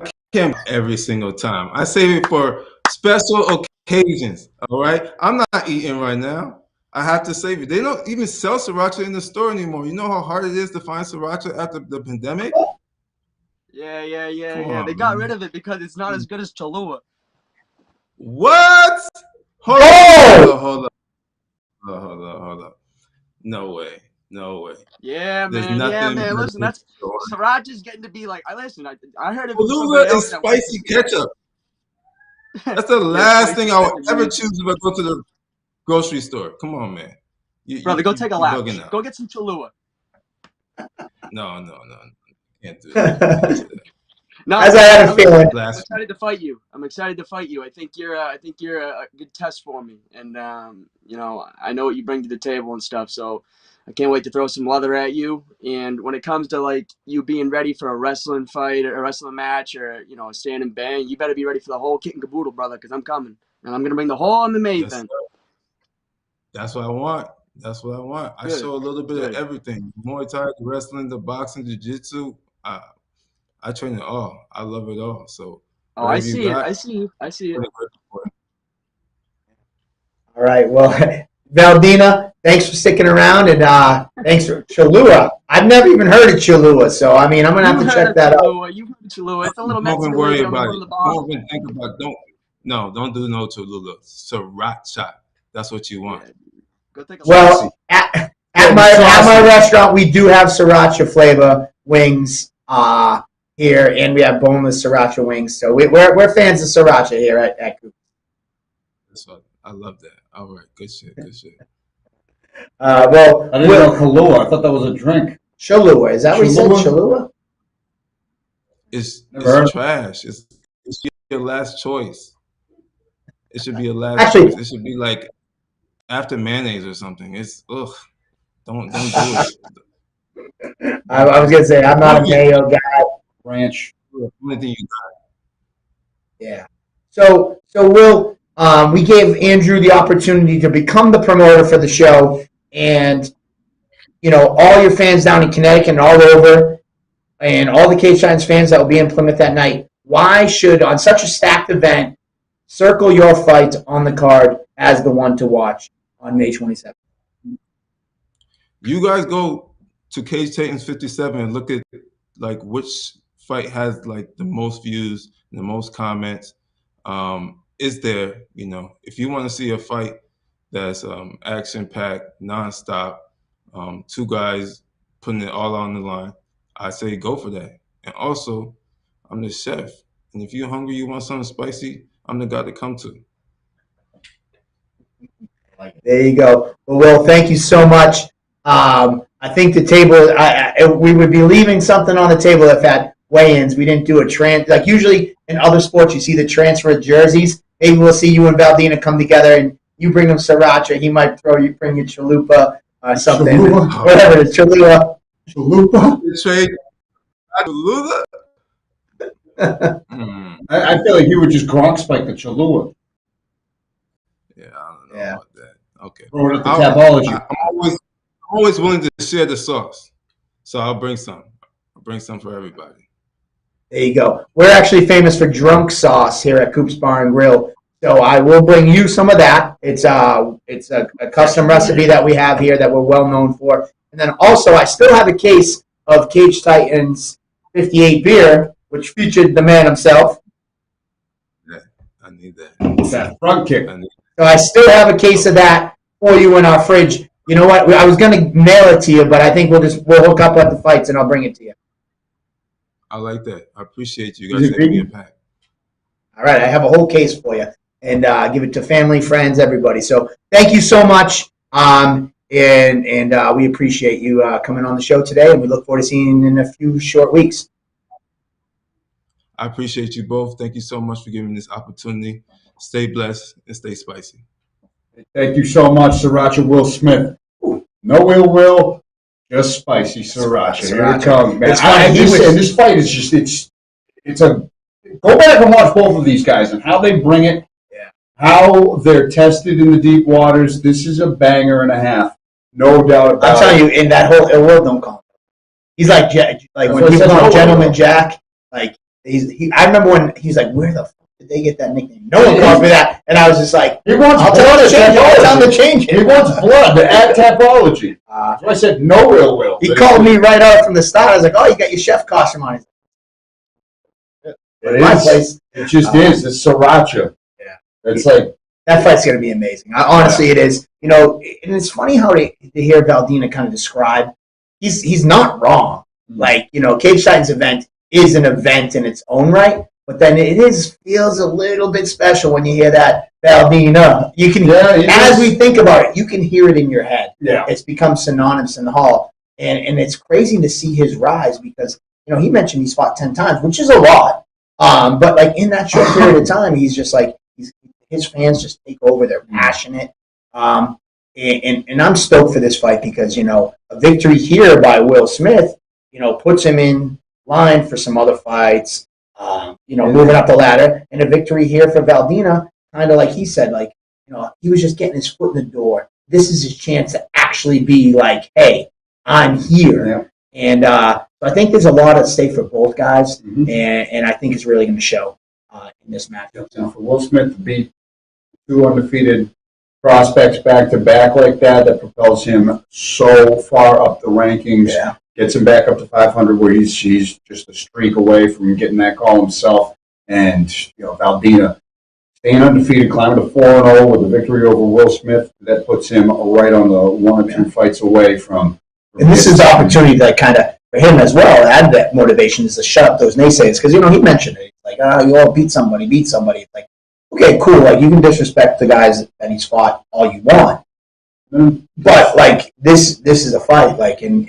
I can't every single time. I save it for special occasions. All right. I'm not eating right now. I have to save it. They don't even sell sriracha in the store anymore. You know how hard it is to find sriracha after the pandemic? Yeah. On, They got man. rid of it because it's not as good as Cholula. What? Hold Oh! up. No way. Yeah, There's man. nothing better Listen, than that's sriracha's getting to be like. I heard it from Cholula somebody else is that went spicy ketchup. That's the yeah, last spicy thing I will ketchup, ever man. choose if I go to the grocery store. Come on, man. Brother, go take a You're lap. bugging out. Go get some Cholula. No. Can't do that. No, As I had a feeling. I'm excited to fight you. I think you're a good test for me, and I know what you bring to the table and stuff. So I can't wait to throw some leather at you. And when it comes to like you being ready for a wrestling fight or a wrestling match or a stand and bang, you better be ready for the whole kit and caboodle, brother, because I'm coming and I'm gonna bring the whole MMA Yes, event. sir. That's what I want. I Good. show a little bit of Good. everything. Muay Thai, the wrestling, the boxing, jiu-jitsu. I train it all. I love it all. So Oh, I whatever you see it. I got, see you. I see it. I'm ready for it. All right. Well, Valdina, thanks for sticking around, and thanks for Cholula. I've never even heard of Cholula, so I mean, I'm gonna have to check that out. You've heard of Cholula. It's a little Don't even Mexican worry lady on the about front it. of the bottle. Don't even think about. Don't do no Cholula. Sriracha. That's what you want. Yeah. Go take a Well, at my restaurant, we do have sriracha flavor wings here, and we have boneless sriracha wings. So we're fans of sriracha here at Coop. That's what I love that. All right, good shit. Well, I didn't know Kahlua. I thought that was a drink. Cholula, is that what you said? Cholula? Cholula? It's Never heard. trash. It's your last choice. It should be your last Actually- choice. It should be like after mayonnaise or something. It's ugh. Don't do it. I was gonna say I'm not a mayo guy. Ranch. Only thing you Yeah. So Will, we gave Andrew the opportunity to become the promoter for the show, and all your fans down in Connecticut and all over, and all the Cage Giants fans that will be in Plymouth that night. Why should, on such a stacked event, circle your fight on the card as the one to watch on May 27th? You guys go to Cage Titans 57 and look at like which fight has like the most views and the most comments. Is there, if you want to see a fight that's action packed, nonstop, two guys putting it all on the line, I say go for that. And also, I'm the chef. And if you're hungry, you want something spicy, I'm the guy to come to. There you go. Well, Will, thank you so much. I think the table, we would be leaving something on the table if at weigh-ins we didn't do a like usually in other sports you see the transfer jerseys. Maybe we'll see you and Valdina come together and you bring him sriracha. He might bring you chalupa or something. Cholula? Whatever it is, Cholula. Chalupa? Trade Lula? I feel like he would just Gronk spike the Cholula. Yeah, I don't know Yeah. about that. Okay. Throw it at the I'm Tapology. always willing to share the sauce. So I'll bring some. I'll bring some for everybody. There you go. We're actually famous for drunk sauce here at Coop's Bar and Grill. So I will bring you some of that. It's a custom recipe that we have here that we're well known for. And then also I still have a case of Cage Titans 58 beer, which featured the man himself. Yeah, I need that. It's that front kick. So I still have a case of that for you in our fridge. You know what? I was going to mail it to you, but I think we'll hook up at the fights and I'll bring it to you. I like that. I appreciate you guys having me a pack. All right, I have a whole case for you. and give it to family, friends, everybody. So thank you so much. And we appreciate you coming on the show today, and we look forward to seeing you in a few short weeks. I appreciate you both. Thank you so much for giving me this opportunity. Stay blessed and stay spicy. Thank you so much, Sriracha Will Smith. No ill will, just spicy Sriracha. Here it comes, man. It's funny, This fight is just, it's a, go back and watch both of these guys and how they bring it, how they're tested in the deep waters. This is a banger and a half. No doubt about it. I'm telling you, in that whole ill will, don't call him. He's like when people call him Gentleman Jack, like, I remember when he's like, where the fuck did they get that nickname? No one calls me that. And I was just like, I'll tell him to change it. He wants blood to add tapology. So I said, no ill will. He called me right out from the start. I was like, oh, you got your chef costume on. It just is. It's Sriracha. Yeah. It's like, that fight's going to be amazing. Honestly, it is. You know, and it's funny how to hear Valdina kind of describe. He's not wrong. Like, you know, Cage Titans event is an event in its own right, but then feels a little bit special when you hear that Valdina. You can, as we think about it, you can hear it in your head. Yeah. It's become synonymous in the hall, and it's crazy to see his rise because, you know, he mentioned he's fought 10 times, which is a lot. But like in that short period of time, he's just like his fans just take over. They're passionate. And I'm stoked for this fight because, you know, a victory here by Will Smith, you know, puts him in line for some other fights, you know, moving up the ladder. And a victory here for Valdina, kind of like he said, like, you know, he was just getting his foot in the door. This is his chance to actually be like, hey, I'm here. Yeah. And so I think there's a lot at stake for both guys, and I think it's really going to show in this matchup. So for Will Smith to beat two undefeated prospects back-to-back like that propels him so far up the rankings. Yeah. Gets him back up to 500 where he's just a streak away from getting that call himself. And, you know, Valdina staying undefeated, climbing to 4-0 with a victory over Will Smith. That puts him right on the 1 or 2 fights away from. And this is the opportunity to kind of, for him as well, add that motivation is to shut up those naysayers. Because, you know, he mentioned it. He's like, you all beat somebody. It's like, okay, cool. Like, you can disrespect the guys that he's fought all you want. But, like, this is a fight. Like, and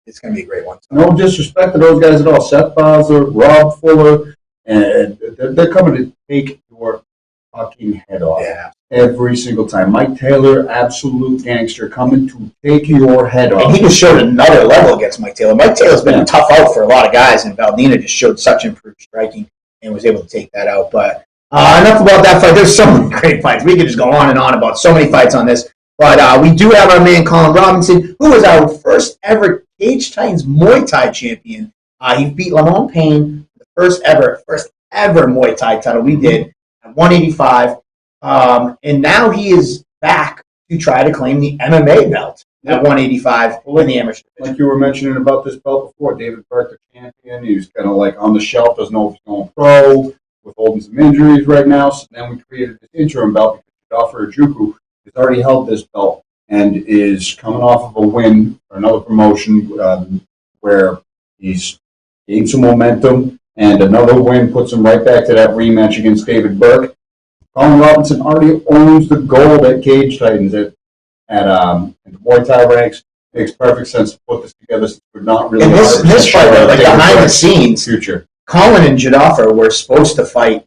it's going to be a great one. So. No disrespect to those guys at all. Seth Bowser, Rob Fuller, and they're coming to take your fucking head off every single time. Mike Taylor, absolute gangster, coming to take your head off. And he just showed another level against Mike Taylor. Mike Taylor's been a tough out for a lot of guys, and Valdina just showed such improved striking and was able to take that out. But enough about that fight. There's so many great fights. We could just go on and on about so many fights on this. But we do have our man Colin Robinson, who was our first ever Cage Titans Muay Thai champion. He beat Lamont Payne, the first ever Muay Thai title we did at 185. And now he is back to try to claim the MMA belt at 185 in the amateur division. Like you were mentioning about this belt before, David Burke, the champion, he was kind of like on the shelf, doesn't know if he's going pro, with holding some injuries right now. So then we created this interim belt because Godfrey Ojukwu has already held this belt and is coming off of a win for another promotion where he's gained some momentum, and another win puts him right back to that rematch against David Burke. Colin Robinson already owns the gold at Cage Titans at the Muay Thai ranks. Makes perfect sense to put this together since we're not really. And this fight, like behind the scenes, future. Colin and Jadoffer were supposed to fight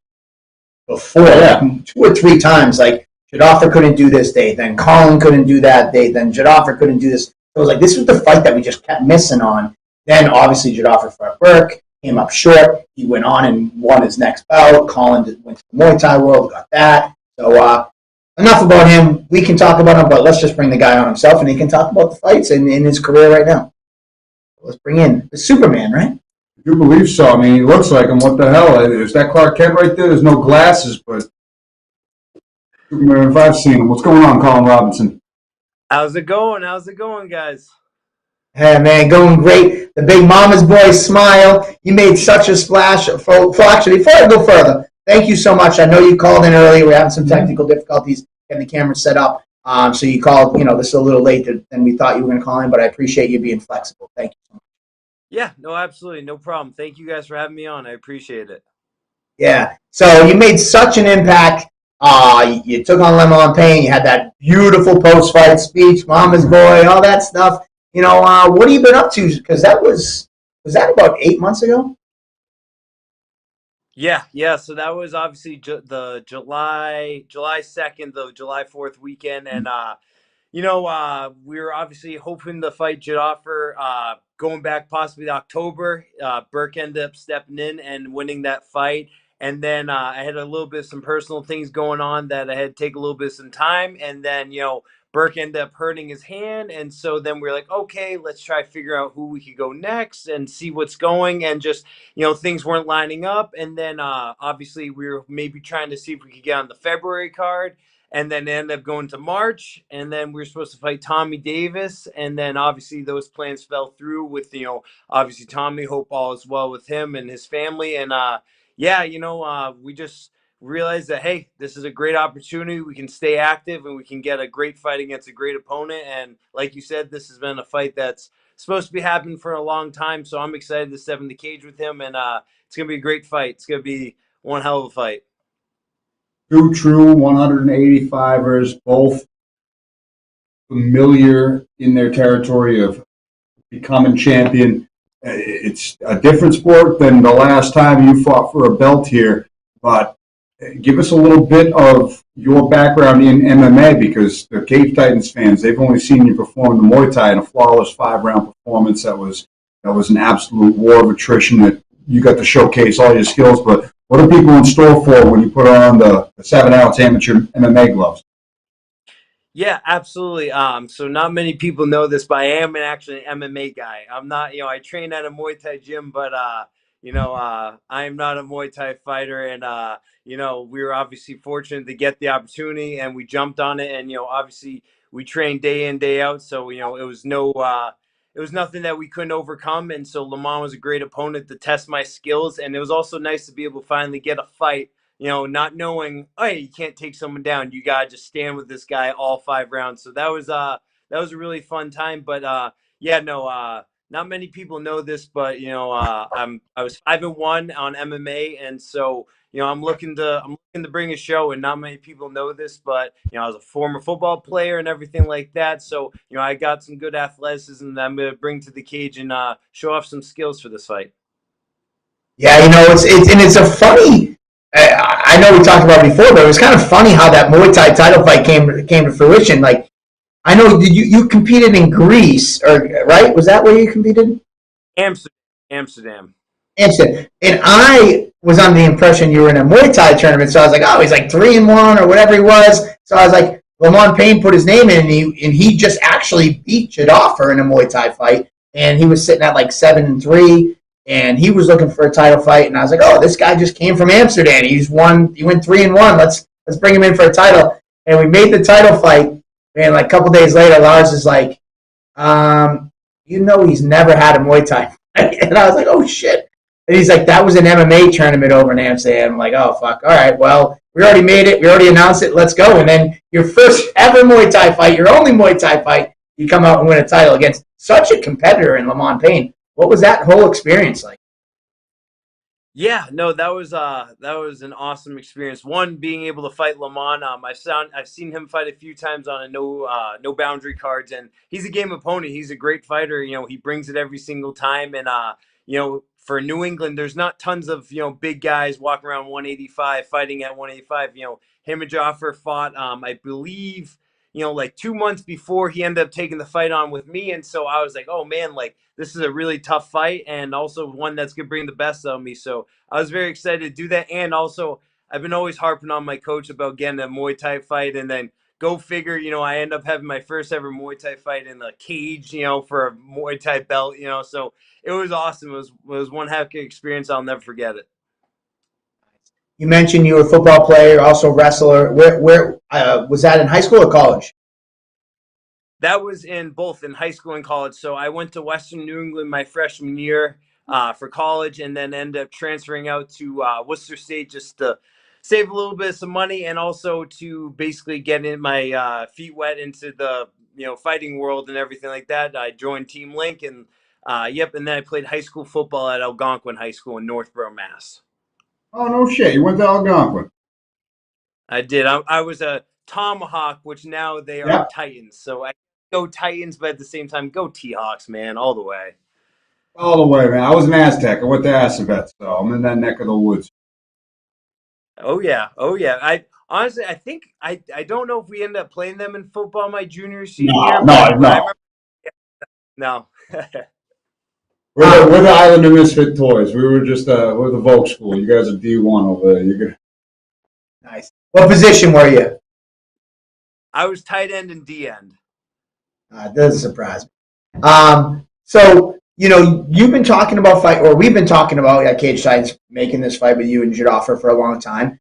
before, 2 or 3 times. Like, Jadoffer couldn't do this day, then Colin couldn't do that day, then Jadoffer couldn't do this. So it was like, this was the fight that we just kept missing on. Then, obviously, Jadoffer fought Burke, came up short. He went on and won his next bout. Colin went to the Muay Thai world, got that. So, enough about him. We can talk about him, but let's just bring the guy on himself, and he can talk about the fights in his career right now. Let's bring in the Superman, right? I do believe so. I mean, he looks like him. What the hell? Is that Clark Kent right there? There's no glasses, but Superman, if I've seen him. What's going on, Colin Robinson? How's it going? Guys? Hey, man, going great. The big mama's boy smile. You made such a splash. Actually, before I go further, thank you so much. I know you called in early. We're having some technical difficulties getting the camera set up. So you called, this is a little later than we thought you were going to call in, but I appreciate you being flexible. Thank you so much. Yeah, no, absolutely. No problem. Thank you guys for having me on. I appreciate it. Yeah. So you made such an impact You took on Lemon Payne. You had that beautiful post-fight speech, "Mama's boy," all that stuff. What have you been up to? Because was that about 8 months ago? Yeah. So that was obviously the July 2nd, the July 4th weekend, and we were obviously hoping to fight Jadoffer going back possibly to October. Burke ended up stepping in and winning that fight. And then I had a little bit of some personal things going on that I had to take a little bit of some time. And then, Burke ended up hurting his hand. And so then we are like, okay, let's try to figure out who we could go next and see what's going. And just, things weren't lining up. And then obviously we were maybe trying to see if we could get on the February card, and then end up going to March, and then we were supposed to fight Tommy Davis, and then obviously those plans fell through with obviously Tommy. Hope all is well with him and his family, and we just realized that hey, this is a great opportunity. We can stay active and we can get a great fight against a great opponent, and like you said, this has been a fight that's supposed to be happening for a long time. So I'm excited to step in the cage with him, and it's gonna be a great fight. It's gonna be one hell of a fight. Two true 185ers, both familiar in their territory of becoming champion. It's a different sport than the last time you fought for a belt here, but give us a little bit of your background in MMA, because the Cave Titans fans, they've only seen you perform the Muay Thai in a flawless 5-round performance that was an absolute war of attrition that you got to showcase all your skills. But what are people in store for when you put on the 7-ounce amateur MMA gloves? Yeah, absolutely. So not many people know this, but I am actually an MMA guy. I'm not, I train at a Muay Thai gym, but I am not a Muay Thai fighter. And we were obviously fortunate to get the opportunity, and we jumped on it. And obviously we trained day in, day out. So it was nothing that we couldn't overcome. And so Lamont was a great opponent to test my skills, and it was also nice to be able to finally get a fight, not knowing, oh, hey, you can't take someone down. You gotta just stand with this guy all 5 rounds. So that was a really fun time. But yeah, no, not many people know this, but I was 5-1 on MMA, and so I'm looking to bring a show, and not many people know this, but I was a former football player and everything like that. So I got some good athleticism that I'm gonna bring to the cage and show off some skills for this fight. Yeah, it's a funny. I know we talked about it before, but it was kind of funny how that Muay Thai title fight came to fruition. Like, I know you competed in Greece, or right? Was that where you competed? Amsterdam, Amsterdam. Amsterdam. And I was under the impression you were in a Muay Thai tournament, so I was like, oh, he's like 3-1 or whatever he was. So I was like, Lamont Payne put his name in, and he just actually beat Jadoffer in a Muay Thai fight, and he was sitting at like 7-3, and he was looking for a title fight, and I was like, oh, this guy just came from Amsterdam. He went 3-1. Let's bring him in for a title, and we made the title fight. And like a couple days later, Lars is like, he's never had a Muay Thai fight, and I was like, oh shit. And he's like, that was an MMA tournament over in Amsterdam. I'm like, oh, fuck. All right, well, we already made it. We already announced it. Let's go. And then your first ever Muay Thai fight, your only Muay Thai fight, you come out and win a title against such a competitor in Lamont Payne. What was that whole experience like? Yeah, no, that was an awesome experience. One, being able to fight Lamont. I've seen him fight a few times on a no boundary cards, and he's a game opponent. He's a great fighter. He brings it every single time. And for New England, there's not tons of big guys walking around 185 fighting at 185. Him and Joffer fought. I believe like 2 months before he ended up taking the fight on with me, and so I was like, oh man, like this is a really tough fight, and also one that's gonna bring the best out of me. So I was very excited to do that. And also, I've been always harping on my coach about getting a Muay Thai fight. And then go figure, I end up having my first ever Muay Thai fight in a cage, for a Muay Thai belt, So it was awesome. It was one heck of an experience. I'll never forget it. You mentioned you were a football player, also wrestler. Where was that in high school or college? That was in both in high school and college. So I went to Western New England my freshman year for college, and then ended up transferring out to Worcester State just to save a little bit of some money, and also to basically get in my feet wet into the fighting world and everything like that. I joined Team Link, and and then I played high school football at Algonquin High School in Northborough, Mass. Oh, no shit. You went to Algonquin. I did. I was a Tomahawk, which now they are Yeah, Titans. So I go Titans, but at the same time, go T-Hawks, man, all the way. all the way, man. I was an Aztec. I went to Assabet, so I'm in that neck of the woods. Oh yeah, oh yeah. I honestly, I think I don't know if we ended up playing them in football my junior senior No, year, no, but I no. remember. No. We're the Island of Misfit Toys. We were just we're the Vogue School. You guys are D1 over there. You're good. Nice. What position were you? I was tight end and D end. It doesn't surprise me. So you've been talking about fight, or we've been talking about Cage Titans making this fight with you and Jadoffer for a long time.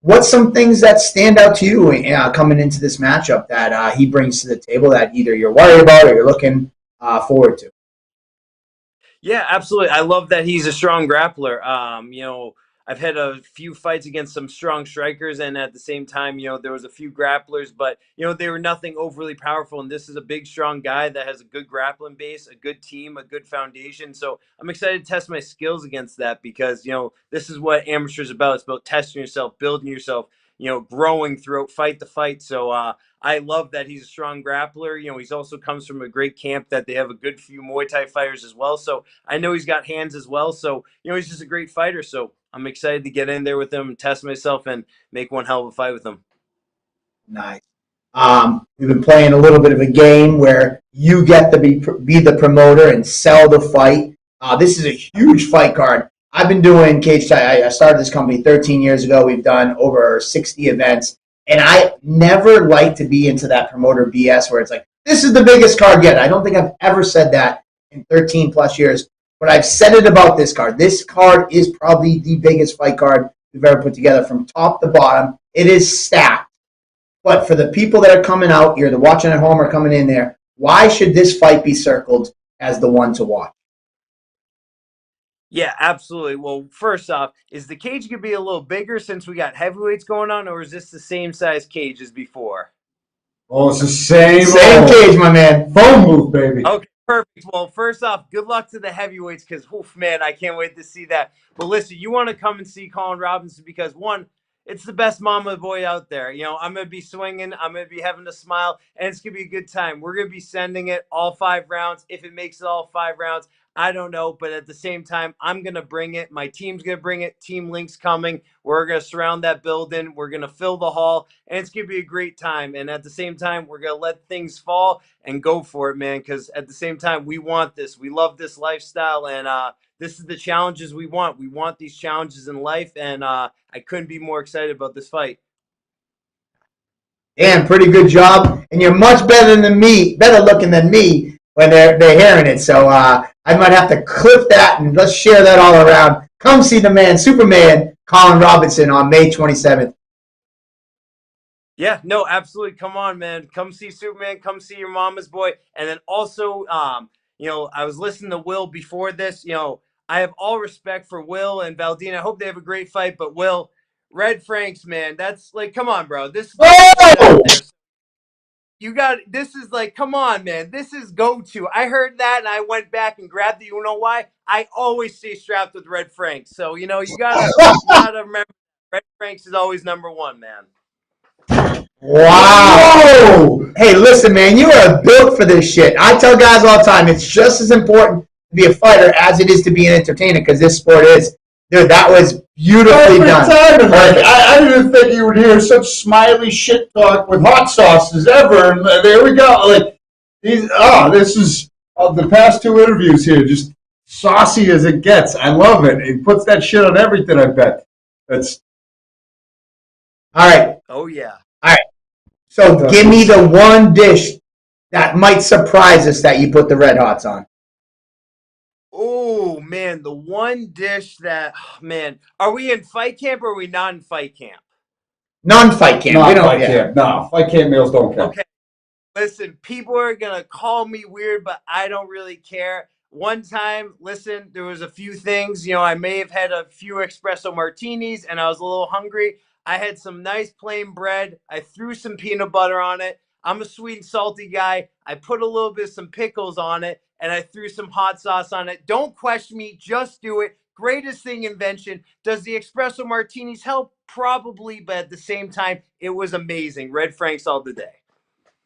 What's some things that stand out to you coming into this matchup that he brings to the table that either you're worried about or you're looking forward to? Yeah, absolutely. I love that he's a strong grappler. I've had a few fights against some strong strikers, and at the same time, there was a few grapplers, but they were nothing overly powerful. And this is a big, strong guy that has a good grappling base, a good team, a good foundation. So I'm excited to test my skills against that because this is what amateurs about. It's about testing yourself, building yourself, growing throughout fight to fight. So I love that he's a strong grappler. He's also comes from a great camp that they have a good few Muay Thai fighters as well. So I know he's got hands as well. So, he's just a great fighter. So I'm excited to get in there with him and test myself and make one hell of a fight with him. Nice. We've been playing a little bit of a game where you get to be the promoter and sell the fight. This is a huge fight card. I've been doing cage fight. I started this company 13 years ago. We've done over 60 events, and I never like to be into that promoter BS where it's like, this is the biggest card yet. I don't think I've ever said that in 13 plus years, but I've said it about this card. This card is probably the biggest fight card we've ever put together from top to bottom. It is stacked. But for the people that are coming out, either watching at home or coming in there, why should this fight be circled as the one to watch? Yeah, absolutely. Well, first off, is the cage going to be a little bigger since we got heavyweights going on, or is this the same size cage as before? Oh, it's the same cage, my man. Phone booth, baby. Okay, perfect. Well, first off, good luck to the heavyweights because, man, I can't wait to see that. But listen, you want to come and see Colin Robinson because, one, it's the best mama boy out there. I'm going to be swinging. I'm going to be having a smile, and it's going to be a good time. We're going to be sending it all 5 rounds. If it makes it all 5 rounds, I don't know. But at the same time, I'm going to bring it. My team's going to bring it. Team Link's coming. We're going to surround that building. We're going to fill the hall, and it's going to be a great time. And at the same time, we're going to let things fall and go for it, man. Because at the same time, we want this. We love this lifestyle, and this is the challenges we want. We want these challenges in life, and I couldn't be more excited about this fight. Dan, pretty good job, and you're much better looking than me when they're hearing it. So I might have to clip that and let's share that all around. Come see the man, Superman, Colin Robinson on May 27th. Yeah, no, absolutely. Come on, man. Come see Superman. Come see your mama's boy. And then also, I was listening to Will before this. I have all respect for Will and Valdina. I hope they have a great fight. But Will, Red Franks, man, that's like, come on, bro. This is Oh! you got this is like, come on, man. This is go-to. I heard that and I went back and grabbed it. You know why? I always stay strapped with Red Franks. So you gotta remember Red Franks is always number one, man. Wow. Whoa. Hey, listen, man, you are built for this shit. I tell guys all the time, it's just as important to be a fighter as it is to be an entertainer because this sport is. Dude, that was beautifully done. I didn't think you would hear such smiley shit talk with hot sauces ever. And there we go. Like, this is the past 2 interviews here, just saucy as it gets. I love it. It puts that shit on everything, I bet. That's all right. Oh, yeah. All right. So give me the one dish that might surprise us that you put the red hots on. Oh, man, the one dish that, man, are we in fight camp or are we not in fight camp? Non-fight camp. Fight camp. No, fight camp meals don't count. Okay. Listen, people are going to call me weird, but I don't really care. One time, listen, there was a few things. I may have had a few espresso martinis and I was a little hungry. I had some nice plain bread. I threw some peanut butter on it. I'm a sweet and salty guy. I put a little bit of some pickles on it and I threw some hot sauce on it. Don't question me. Just do it. greatest thing invention. Does the espresso martinis help? Probably, but at the same time, it was amazing. Red Franks all the day.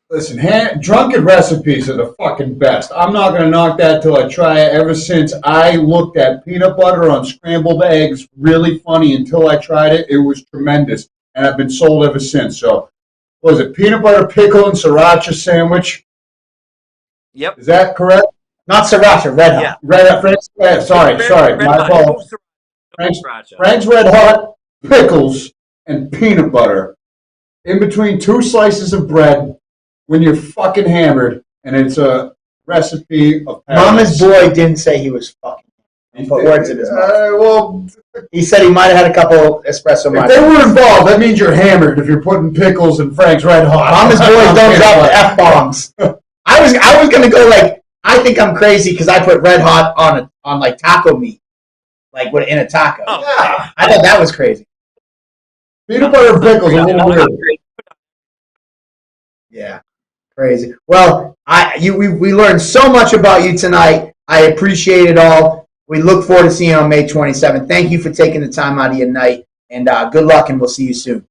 Listen, drunken recipes are the fucking best. I'm not going to knock that till I try it. Ever since I looked at peanut butter on scrambled eggs, really funny until I tried it. It was tremendous. And I've been sold ever since. So, what was it? Peanut butter, pickle, and sriracha sandwich. Yep. Is that correct? Not sriracha, red hot. Yeah. Red hot. Sorry. My fault. Frank's Red Hot, pickles, and peanut butter. In between 2 slices of bread when you're fucking hammered, and it's a recipe of Mama's boy didn't say he was fucking. He put words in his mouth. Well, He said he might have had a couple espresso if they were involved, that means you're hammered if you're putting pickles and Frank's Red Hot. Mama's boys don't drop the F-bombs. I was going to go like, I think I'm crazy because I put red hot on like taco meat. Like in a taco. Oh. Yeah. I thought that was crazy. Peanut butter and pickles are a little weird. Yeah. Crazy. Well, we learned so much about you tonight. I appreciate it all. We look forward to seeing you on May 27th. Thank you for taking the time out of your night, and good luck, and we'll see you soon.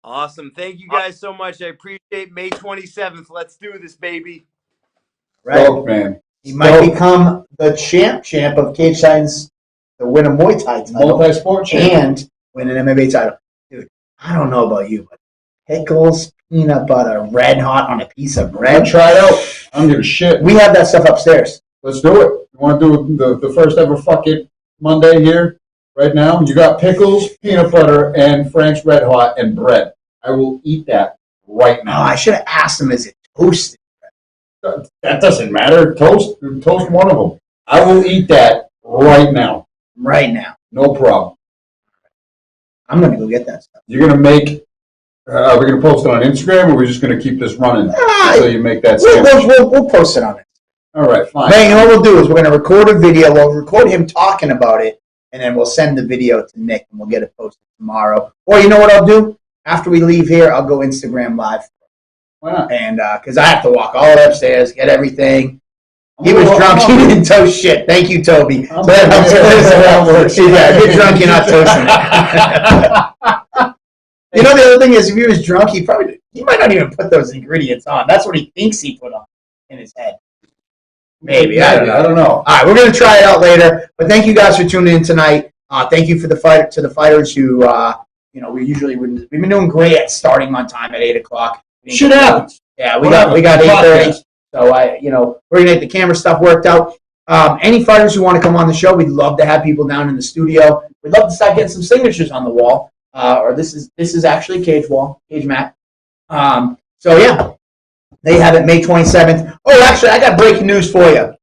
Awesome. Thank you guys so much. I appreciate May 27th. Let's do this, baby. Right? Stoked, man. He might become the champ of cage signs to win a Muay Thai title Multi-sport champ. and win an MMA title. Dude, I don't know about you, but pickles, peanut butter, red hot on a piece of bread. Try it out. I don't give a shit. We have that stuff upstairs. Let's do it. You want to do the first ever fuck it Monday here right now? You got pickles, peanut butter, and Frank's Red Hot and bread. I will eat that right Oh, now. I should have asked him, is it toasted? That doesn't matter. Toast one of them. I will eat that right now. Right now. No problem. I'm going to go get that stuff. You're going to make, are we going to post it on Instagram, or are we just going to keep this running until you make that sandwich? We'll post it on it. All right, fine. Hey, you know what we'll do is we're going to record a video. We'll record him talking about it, and then we'll send the video to Nick, and we'll get it posted tomorrow. Or you know what I'll do? After we leave here, I'll go Instagram Live. Why not? And because I have to walk all the way upstairs, get everything. He was drunk. He didn't toast shit. Thank you, Toby. So that helps clear this around. Yeah, if you're drunk, you're not toasting it. You know, the other thing is, if he was drunk, he might not even put those ingredients on. That's what he thinks he put on in his head. Maybe. I don't know. All right, we're going to try it out later. But thank you guys for tuning in tonight. Thank you for the fighters who, we've been doing great at starting on time at 8 o'clock. Shit happens. Yeah, we got 8:30. So we're gonna get the camera stuff worked out. Any fighters who want to come on the show, we'd love to have people down in the studio. We'd love to start getting some signatures on the wall. Or this is actually a cage mat. So yeah, they have it May 27th. Oh, actually, I got breaking news for you.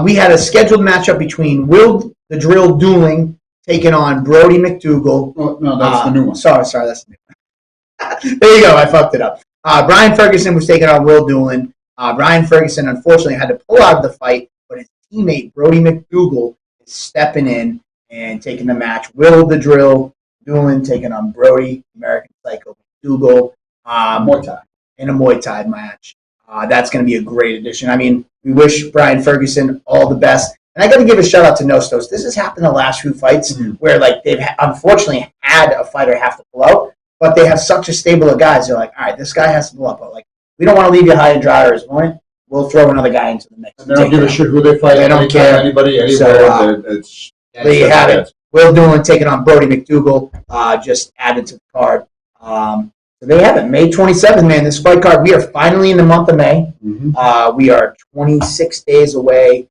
We had a scheduled matchup between Will the Drill Dueling taking on Brody McDougal. Oh, no, that's the new one. Sorry, that's the new one. There you go. I fucked it up. Brian Ferguson was taking on Will Doolin. Brian Ferguson, unfortunately, had to pull out of the fight, but his teammate, Brody McDougal, is stepping in and taking the match. Will the Drill Doolin taking on Brody, American Psycho McDougal, Muay Thai. in a Muay Thai match. That's going to be a great addition. I mean, we wish Brian Ferguson all the best. And I got to give a shout out to Nostos. This has happened the last few fights where, like, they've unfortunately had a fighter have to pull out. But they have such a stable of guys. They're like, all right, this guy has to pull up. But like, we don't want to leave you high and dry or as point. We'll throw another guy into the mix. And they don't give a shit who they fight. They don't care. Anybody, anywhere. So, there you have it. Will Doolin taking on Brody McDougal. Just added to the card. So there you have it. May 27th, man. This fight card. We are finally in the month of May. Mm-hmm. We are 26 days away.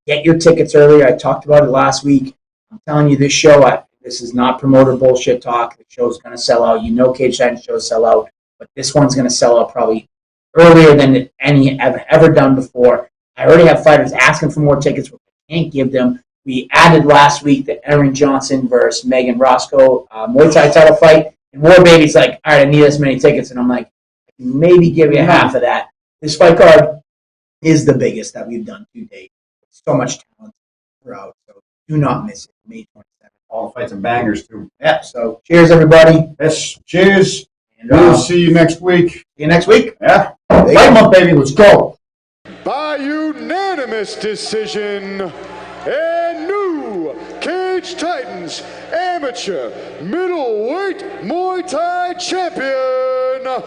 Get your tickets earlier. I talked about it last week. I'm telling you, this show, this is not promoter bullshit talk. The show's going to sell out. You know Cage Science shows sell out. But this one's going to sell out probably earlier than any I've ever done before. I already have fighters asking for more tickets, which I can't give them. We added last week the Erin Johnson versus Megan Roscoe Muay Thai title fight. And War Baby's like, all right, I need this many tickets. And I'm like, I can maybe give you half of that. This fight card is the biggest that we've done to date. So much talent throughout. So do not miss it. May 27th. All the fights and bangers, too. Yeah, so cheers, everybody. Yes, cheers. And We'll see you next week. see you next week. Yeah. There you Fight go. month, baby. Let's go. By unanimous decision, and new Cage Titans Amateur Middleweight Muay Thai Champion,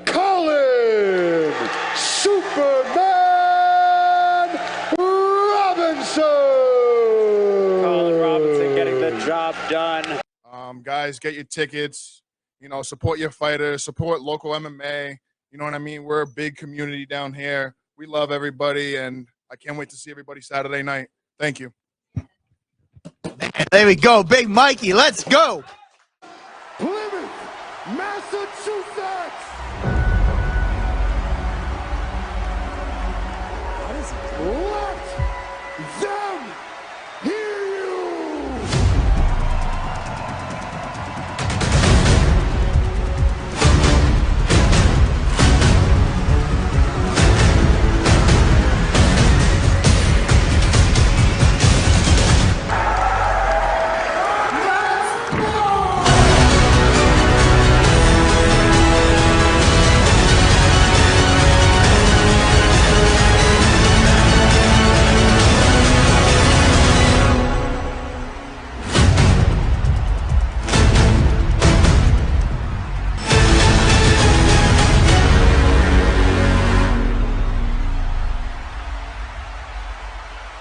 Colin Superman Robinson. Colin Robinson getting the job done. Guys, get your tickets. You know, support your fighters, support local MMA. You know what I mean? We're a big community down here. We love everybody, and I can't wait to see everybody Saturday night. Thank you. There we go, Big Mikey. Let's go. Plymouth, Massachusetts.